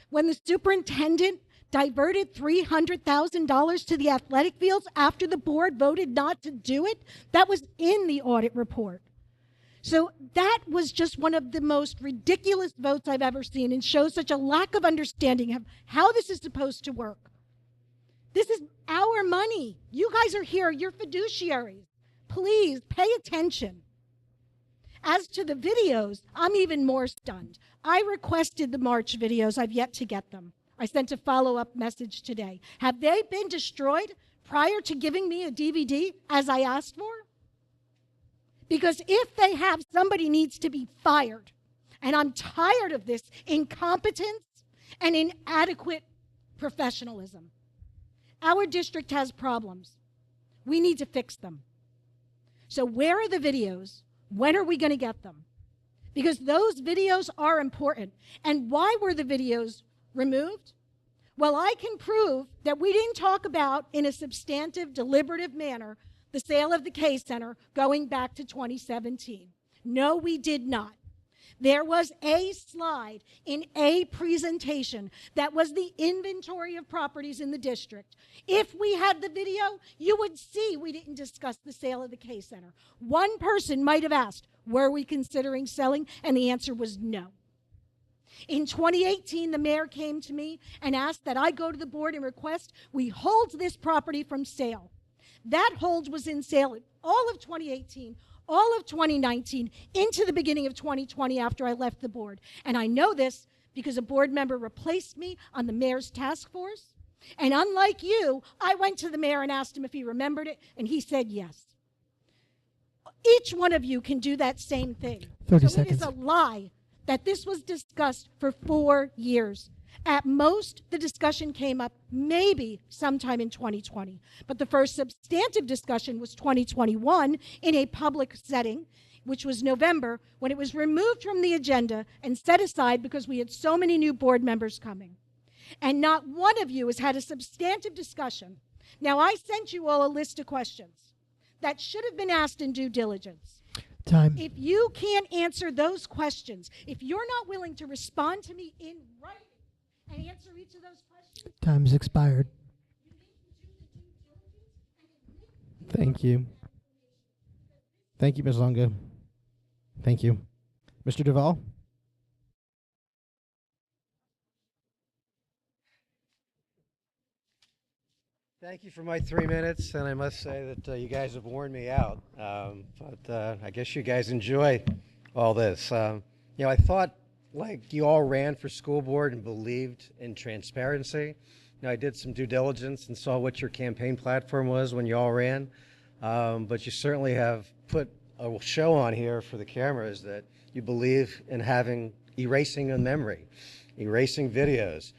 when the superintendent diverted $300,000 to the athletic fields after the board voted not to do it? That was in the audit report. So that was just one of the most ridiculous votes I've ever seen, and shows such a lack of understanding of how this is supposed to work. This is our money. You guys are here. You're fiduciaries. Please pay attention. As to the videos, I'm even more stunned. I requested the March videos. I've yet to get them. I sent a follow-up message today. Have they been destroyed prior to giving me a DVD as I asked for? Because if they have, somebody needs to be fired. And I'm tired of this incompetence and inadequate professionalism. Our district has problems. We need to fix them. So where are the videos? When are we going to get them? Because those videos are important. And why were the videos removed? Well, I can prove that we didn't talk about, in a substantive, deliberative manner, the sale of the K Center going back to 2017. No, we did not. There was a slide in a presentation that was the inventory of properties in the district. If we had the video, you would see we didn't discuss the sale of the K Center. One person might have asked, were we considering selling? And the answer was no. In 2018, the mayor came to me and asked that I go to the board and request we hold this property from sale. That hold was in sale in all of 2018, all of 2019, into the beginning of 2020 after I left the board. And I know this because a board member replaced me on the mayor's task force. And unlike you, I went to the mayor and asked him if he remembered it, and he said yes. Each one of you can do that same thing. 30 so seconds. It is a lie that this was discussed for 4 years. At most, the discussion came up maybe sometime in 2020. But the first substantive discussion was 2021 in a public setting, which was November, when it was removed from the agenda and set aside because we had so many new board members coming. And not one of you has had a substantive discussion. Now, I sent you all a list of questions that should have been asked in due diligence. Time. If you can't answer those questions, if you're not willing to respond to me in writing and answer each of those questions, Time's expired. Thank you. Thank you, Ms. Longo. Thank you. Mr. Duvall? Thank you for my 3 minutes, and I must say that you guys have worn me out. But I guess you guys enjoy all this. You know, I thought like you all ran for school board and believed in transparency. You know, I did some due diligence and saw what your campaign platform was when you all ran. But you certainly have put a show on here for the cameras that you believe in erasing a memory, erasing videos,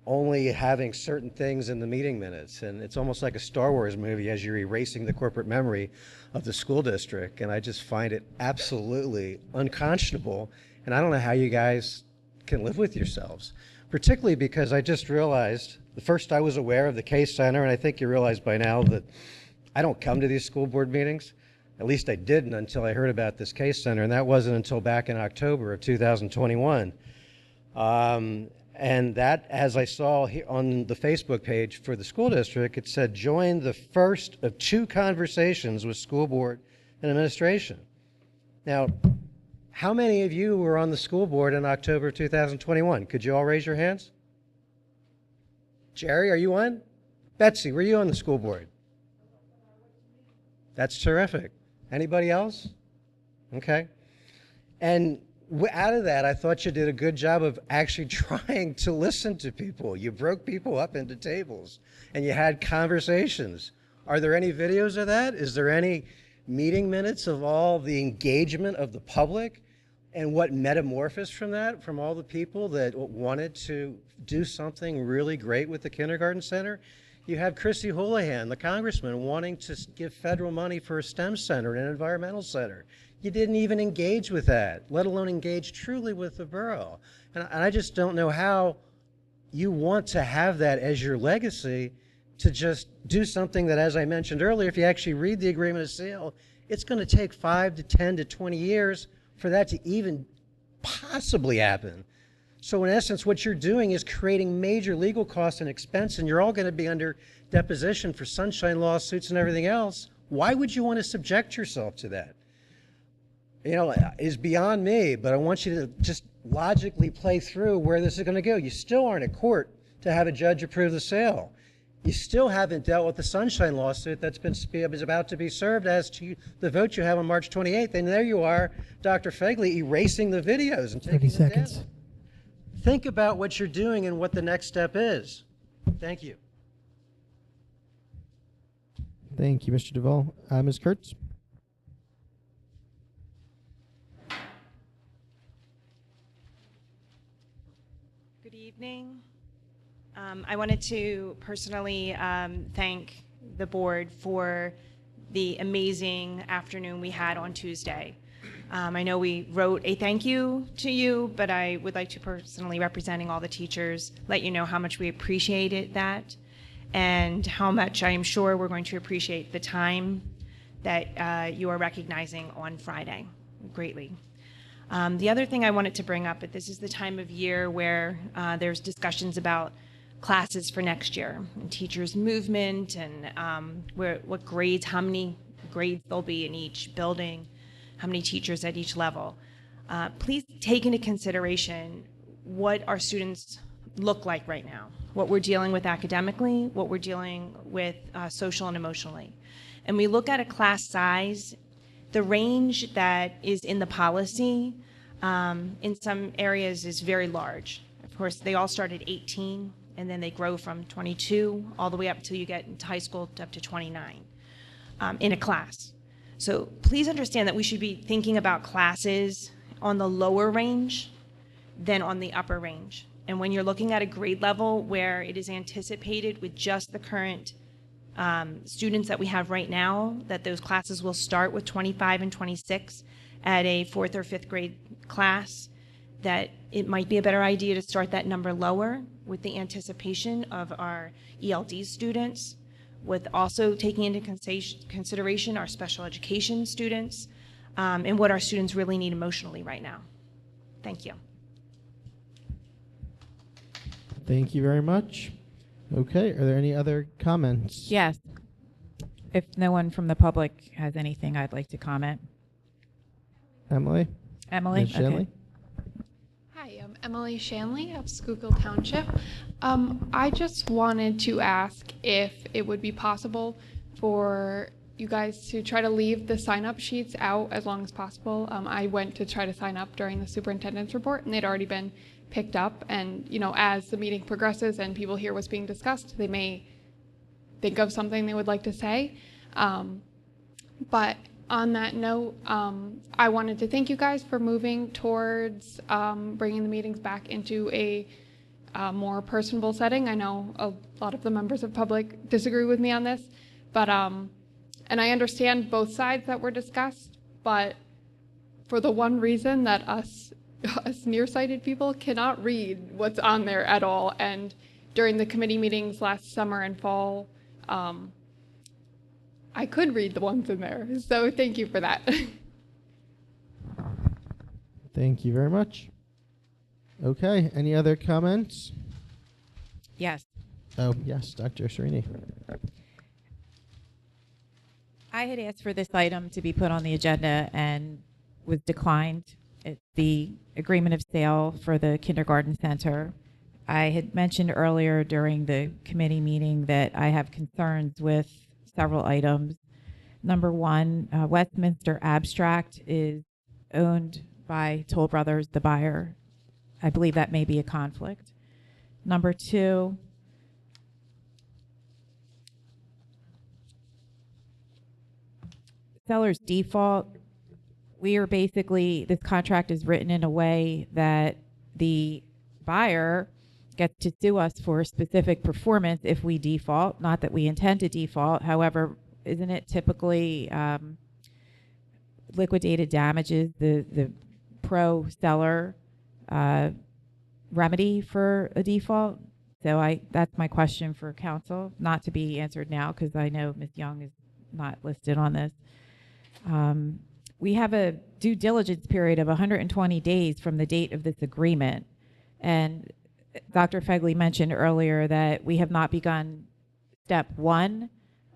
only having certain things in the meeting minutes. And it's almost like a Star Wars movie as you're erasing the corporate memory of the school district. And I just find it absolutely unconscionable. And I don't know how you guys can live with yourselves, particularly because I just realized, the first I was aware of the K Center, and I think you realize by now that I don't come to these school board meetings. At least I didn't until I heard about this K Center, and that wasn't until back in October of 2021. And that, as I saw here on the Facebook page for the school district, it said, join the first of 2 conversations with school board and administration. Now, how many of you were on the school board in October of 2021? Could you all raise your hands? Jerry, are you on? Betsy, were you on the school board? That's terrific. Anybody else? Okay. And out of that, I thought you did a good job of actually trying to listen to people. You broke people up into tables and you had conversations. Are there any videos of that? Is there any meeting minutes of all the engagement of the public and what metamorphosed from that, from all the people that wanted to do something really great with the kindergarten center? You have Chrissy Houlihan, the congressman, wanting to give federal money for a STEM center and an environmental center. You didn't even engage with that, let alone engage truly with the borough. And I just don't know how you want to have that as your legacy, to just do something that, as I mentioned earlier, if you actually read the agreement of sale, it's going to take 5 to 10 to 20 years for that to even possibly happen. So in essence, what you're doing is creating major legal costs and expense, and you're all going to be under deposition for sunshine lawsuits and everything else. Why would you want to subject yourself to that? You know, is beyond me, but I want you to just logically play through where this is going to go. You still aren't in court to have a judge approve the sale. You still haven't dealt with the sunshine lawsuit that's is about to be served as to the vote you have on March 28th. And there you are, Dr. Fegley, erasing the videos and taking 30 them seconds. down. Think about what you're doing and what the next step is. Thank you. Thank you, Mr. Duvall. Ms. Kurtz? Good evening. I wanted to personally thank the board for the amazing afternoon we had on Tuesday. I know we wrote a thank you to you, but I would like to personally, representing all the teachers, let you know how much we appreciated that and how much I am sure we're going to appreciate the time that you are recognizing on Friday greatly. The other thing I wanted to bring up, this is the time of year where there's discussions about classes for next year, and teachers' movement, and what grades, how many grades there'll be in each building, how many teachers at each level. Please take into consideration what our students look like right now, what we're dealing with academically, what we're dealing with social and emotionally. And we look at a class size, the range that is in the policy in some areas is very large. Of course, they all start at 18, and then they grow from 22 all the way up until you get into high school up to 29 in a class. So please understand that we should be thinking about classes on the lower range than on the upper range. And when you're looking at a grade level where it is anticipated with just the current students that we have right now, that those classes will start with 25 and 26 at a 4th or 5th grade class, that it might be a better idea to start that number lower with the anticipation of our ELD students, with also taking into consideration our special education students and what our students really need emotionally right now. Thank you. Thank you very much. Okay, are there any other comments? Yes. If no one from the public has anything, I'd like to comment. Emily? Emily? Ms. Shanley? Okay. Hi, I'm Emily Shanley of Schuylkill Township. I just wanted to ask if it would be possible for you guys to try to leave the sign-up sheets out as long as possible. I went to try to sign up during the superintendent's report, and they'd already been picked up. And, you know, as the meeting progresses and people hear what's being discussed, they may think of something they would like to say. But on that note, I wanted to thank you guys for moving towards bringing the meetings back into a more personable setting. I know a lot of the members of public disagree with me on this, but and I understand both sides that were discussed, but for the one reason that us nearsighted people cannot read what's on there at all. And during the committee meetings last summer and fall, I could read the ones in there. So thank you for that. Thank you very much. Okay, any other comments? Yes. Oh, yes, Dr. Serini. I had asked for this item to be put on the agenda and was declined. It's the agreement of sale for the kindergarten center. I had mentioned earlier during the committee meeting that I have concerns with several items. Number one, Westminster Abstract is owned by Toll Brothers, the buyer. I believe that may be a conflict. Number two, seller's default. We are basically, this contract is written in a way that the buyer gets to sue us for specific performance if we default. Not that we intend to default. However, isn't it typically liquidated damages, the pro seller remedy for a default? So that's my question for council, not to be answered now because I know Ms. Young is not listed on this. We have a due diligence period of 120 days from the date of this agreement. And Dr. Fegley mentioned earlier that we have not begun step one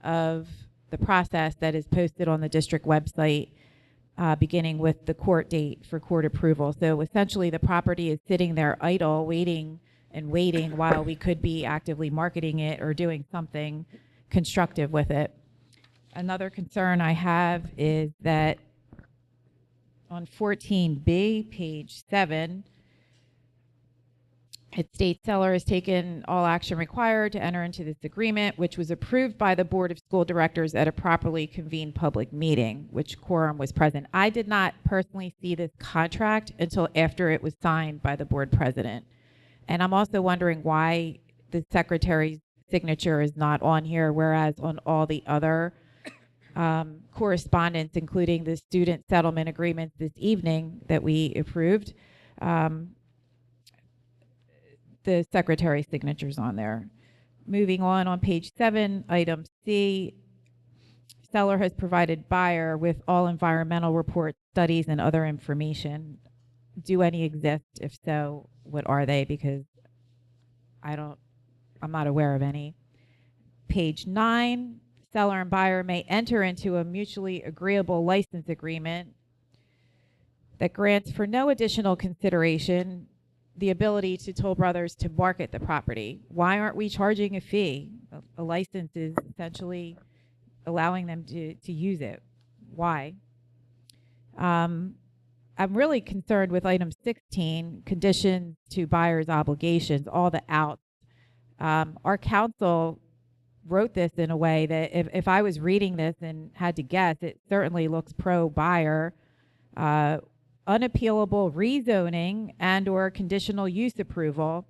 of the process that is posted on the district website, beginning with the court date for court approval. So essentially the property is sitting there idle, waiting while we could be actively marketing it or doing something constructive with it. Another concern I have is that on 14B, page 7, it states seller has taken all action required to enter into this agreement, which was approved by the Board of School Directors at a properly convened public meeting, which quorum was present. I did not personally see this contract until after it was signed by the board president. And I'm also wondering why the secretary's signature is not on here, whereas on all the other correspondence, including the student settlement agreements this evening that we approved, the secretary's signature's on there. Moving on page 7, item C, seller has provided buyer with all environmental reports, studies, and other information. Do any exist? If so, what are they? Because I'm not aware of any. Page 9, seller and buyer may enter into a mutually agreeable license agreement that grants for no additional consideration the ability to Toll Brothers to market the property. Why aren't we charging a fee? A license is essentially allowing them to use it. Why? I'm really concerned with item 16, conditions to buyer's obligations, all the outs. Our counsel wrote this in a way that if I was reading this and had to guess, it certainly looks pro-buyer. Unappealable rezoning and or conditional use approval,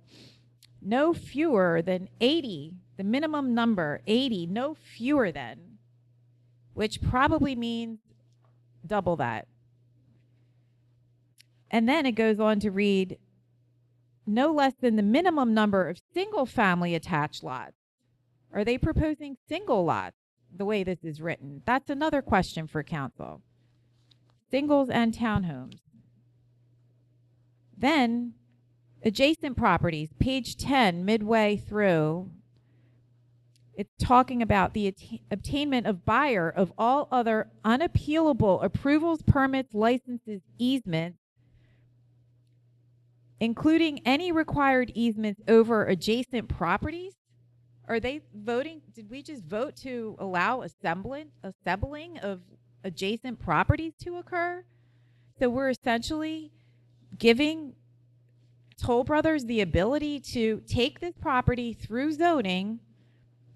no fewer than 80, the minimum number, 80, no fewer than, which probably means double that. And then it goes on to read, no less than the minimum number of single-family attached lots. Are they proposing single lots the way this is written? That's another question for council. Singles and townhomes. Then, adjacent properties, page 10, midway through, it's talking about the obtainment of buyer of all other unappealable approvals, permits, licenses, easements, including any required easements over adjacent properties. Are they voting? Did we just vote to allow assembling of adjacent properties to occur? So we're essentially giving Toll Brothers the ability to take this property through zoning,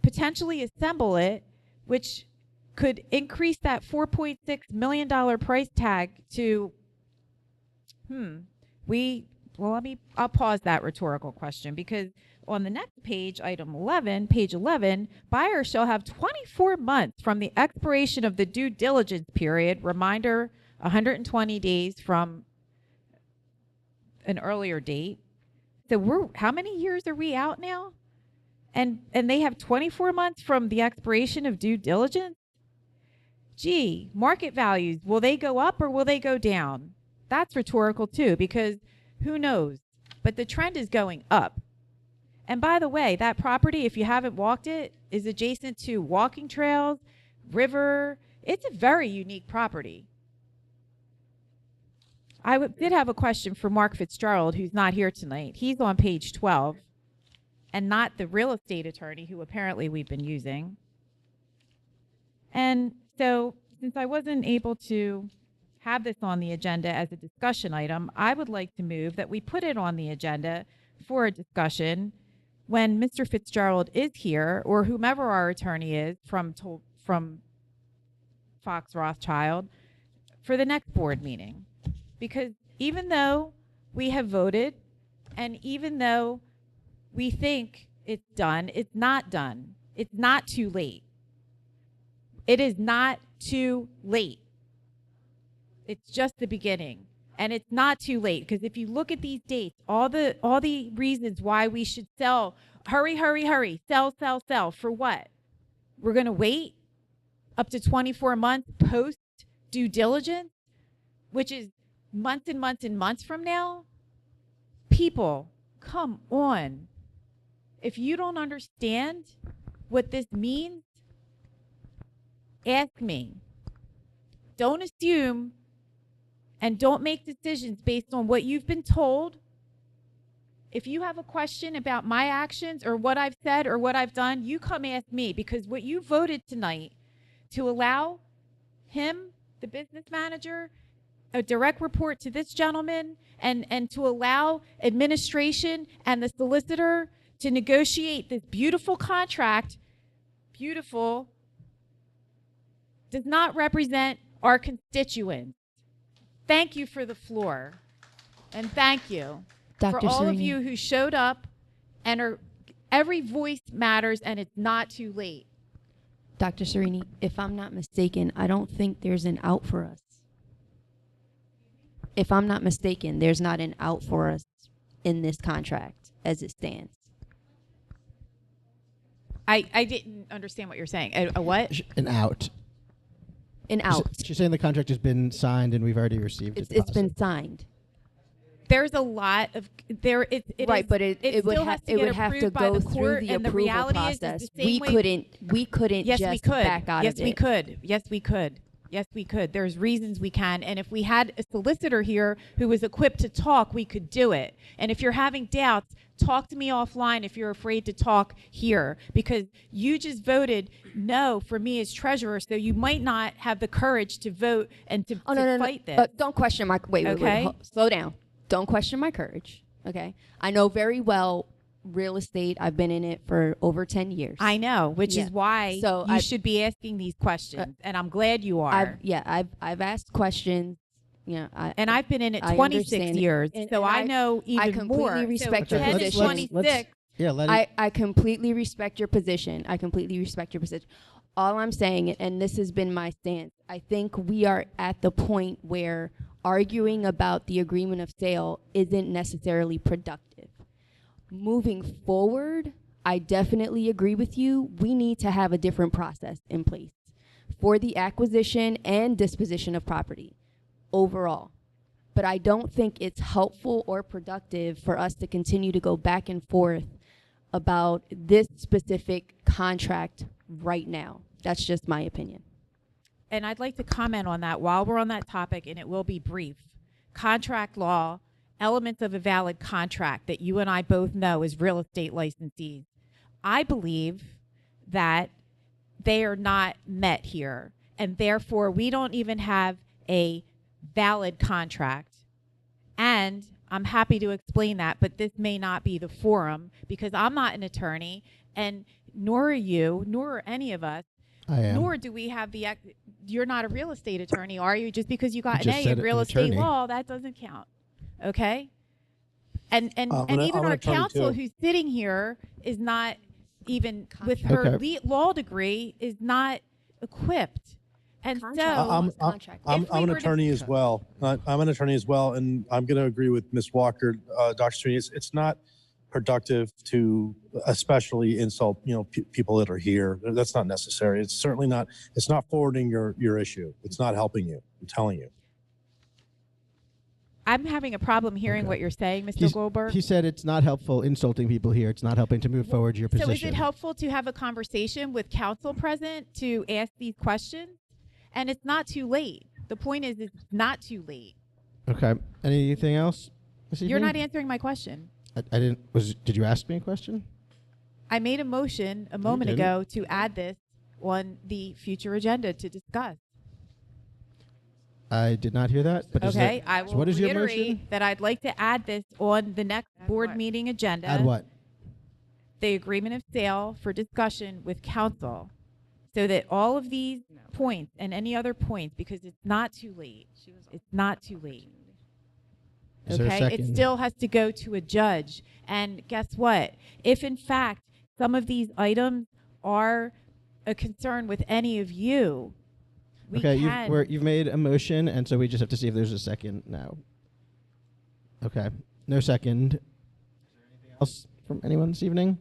potentially assemble it, which could increase that $4.6 million price tag to, I'll pause that rhetorical question, because on the next page, item 11, page 11, buyer shall have 24 months from the expiration of the due diligence period, reminder, 120 days from an earlier date. So how many years are we out now? And they have 24 months from the expiration of due diligence? Gee, market values, will they go up or will they go down? That's rhetorical too, because who knows? But the trend is going up. And by the way, that property, if you haven't walked it, is adjacent to walking trails, river. It's a very unique property. I did have a question for Mark Fitzgerald, who's not here tonight. He's on page 12, and not the real estate attorney who apparently we've been using. And so, since I wasn't able to have this on the agenda as a discussion item, I would like to move that we put it on the agenda for a discussion when Mr. Fitzgerald is here, or whomever our attorney is from Fox Rothschild, for the next board meeting. Because even though we have voted, and even though we think it's done, it's not done. It's not too late. It is not too late. It's just the beginning. And it's not too late, because if you look at these dates, all the reasons why we should sell, hurry, sell, for what? We're going to wait up to 24 months post due diligence, which is months and months and months from now. People, come on. If you don't understand what this means, ask me. Don't assume and don't make decisions based on what you've been told. If you have a question about my actions or what I've said or what I've done, you come ask me, because what you voted tonight to allow him, the business manager, a direct report to this gentleman, and to allow administration and the solicitor to negotiate this beautiful contract, beautiful, does not represent our constituents. Thank you for the floor. And thank you Dr. for all of Sereni. you who showed up and are, every voice matters, and it's not too late. Dr. Sereni, if I'm not mistaken, I don't think there's an out for us. If I'm not mistaken, there's not an out for us in this contract as it stands. I didn't understand what you're saying. A what? An out. An out. She's saying the contract has been signed and we've already received it. It's been signed. There's a lot of there. It right, is, but it would have to go through the approval process. We couldn't yes, just we could. back out yes, of it. we could. Yes, we could. Yes, we could. There's reasons we can. And if we had a solicitor here who was equipped to talk, we could do it. And if you're having doubts, talk to me offline if you're afraid to talk here, because you just voted no for me as treasurer, so you might not have the courage to vote and to fight this. Don't question my wait, slow down. Don't question my courage. Okay, I know very well real estate. I've been in it for over 10 years. I know, which is why you should be asking these questions, and I'm glad you are. I've asked questions. Yeah, and I've been in it 26 years, so I know even more. I completely respect your position. I completely respect your position. I completely respect your position. All I'm saying, and this has been my stance, I think we are at the point where arguing about the agreement of sale isn't necessarily productive. Moving forward, I definitely agree with you. We need to have a different process in place for the acquisition and disposition of property overall. But I don't think it's helpful or productive for us to continue to go back and forth about this specific contract right now. That's just my opinion. And I'd like to comment on that while we're on that topic, and it will be brief. Contract law, elements of a valid contract that you and I both know as real estate licensees. I believe that they are not met here, and therefore we don't even have a valid contract. And I'm happy to explain that, but this may not be the forum, because I'm not an attorney, and nor are you, nor are any of us. I am. Nor do we have the, you're not a real estate attorney, are you? Just because you got an A in real estate attorney. law, that doesn't count. Okay? And I'm even an our attorney counsel too. who's sitting here is not even, with her law degree, is not equipped. And so, I'm an attorney as well. I'm an attorney as well, and I'm going to agree with Ms. Walker, Dr. Sereni. It's not productive to especially insult, people that are here. That's not necessary. It's certainly not. It's not forwarding your issue. It's not helping you. I'm telling you. I'm having a problem hearing what you're saying, Mr. Goldberg. He said it's not helpful insulting people here. It's not helping to move forward your position. So is it helpful to have a conversation with counsel present to ask these questions? And it's not too late. The point is, it's not too late. Okay. Anything else? You're not answering my question. I didn't. Did you ask me a question? I made a motion a moment ago to add this on the future agenda to discuss. I did not hear that. But okay, I will what is your reiterate motion? that I'd like to add this on the next board meeting agenda. Add what? The agreement of sale for discussion with counsel, so that all of these points and any other points, because it's not too late. It's not too late. Is there a Okay, it second? still has to go to a judge. And guess what? If in fact some of these items are a concern with any of you, we Okay, can. you've made a motion, and so we just have to see if there's a second now. Okay, no second. Is there anything else from anyone this evening?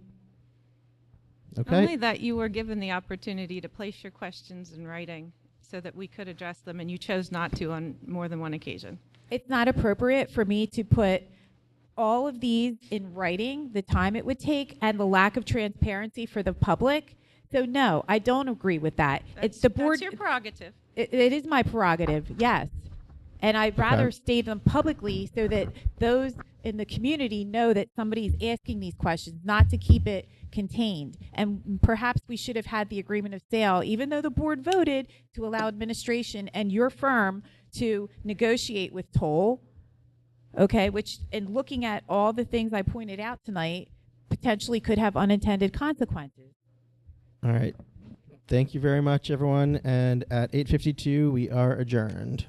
Okay. Only that you were given the opportunity to place your questions in writing so that we could address them, and you chose not to on more than one occasion. It's not appropriate for me to put all of these in writing, the time it would take, and the lack of transparency for the public. So no, I don't agree with that. It's the board. That's your prerogative. It is my prerogative, yes. And I'd rather state them publicly so that those in the community know that somebody's asking these questions, not to keep it contained. And perhaps we should have had the agreement of sale, even though the board voted to allow administration and your firm to negotiate with Toll, okay, which, in looking at all the things I pointed out tonight, potentially could have unintended consequences. All right. Thank you very much, everyone. And at 8:52, we are adjourned.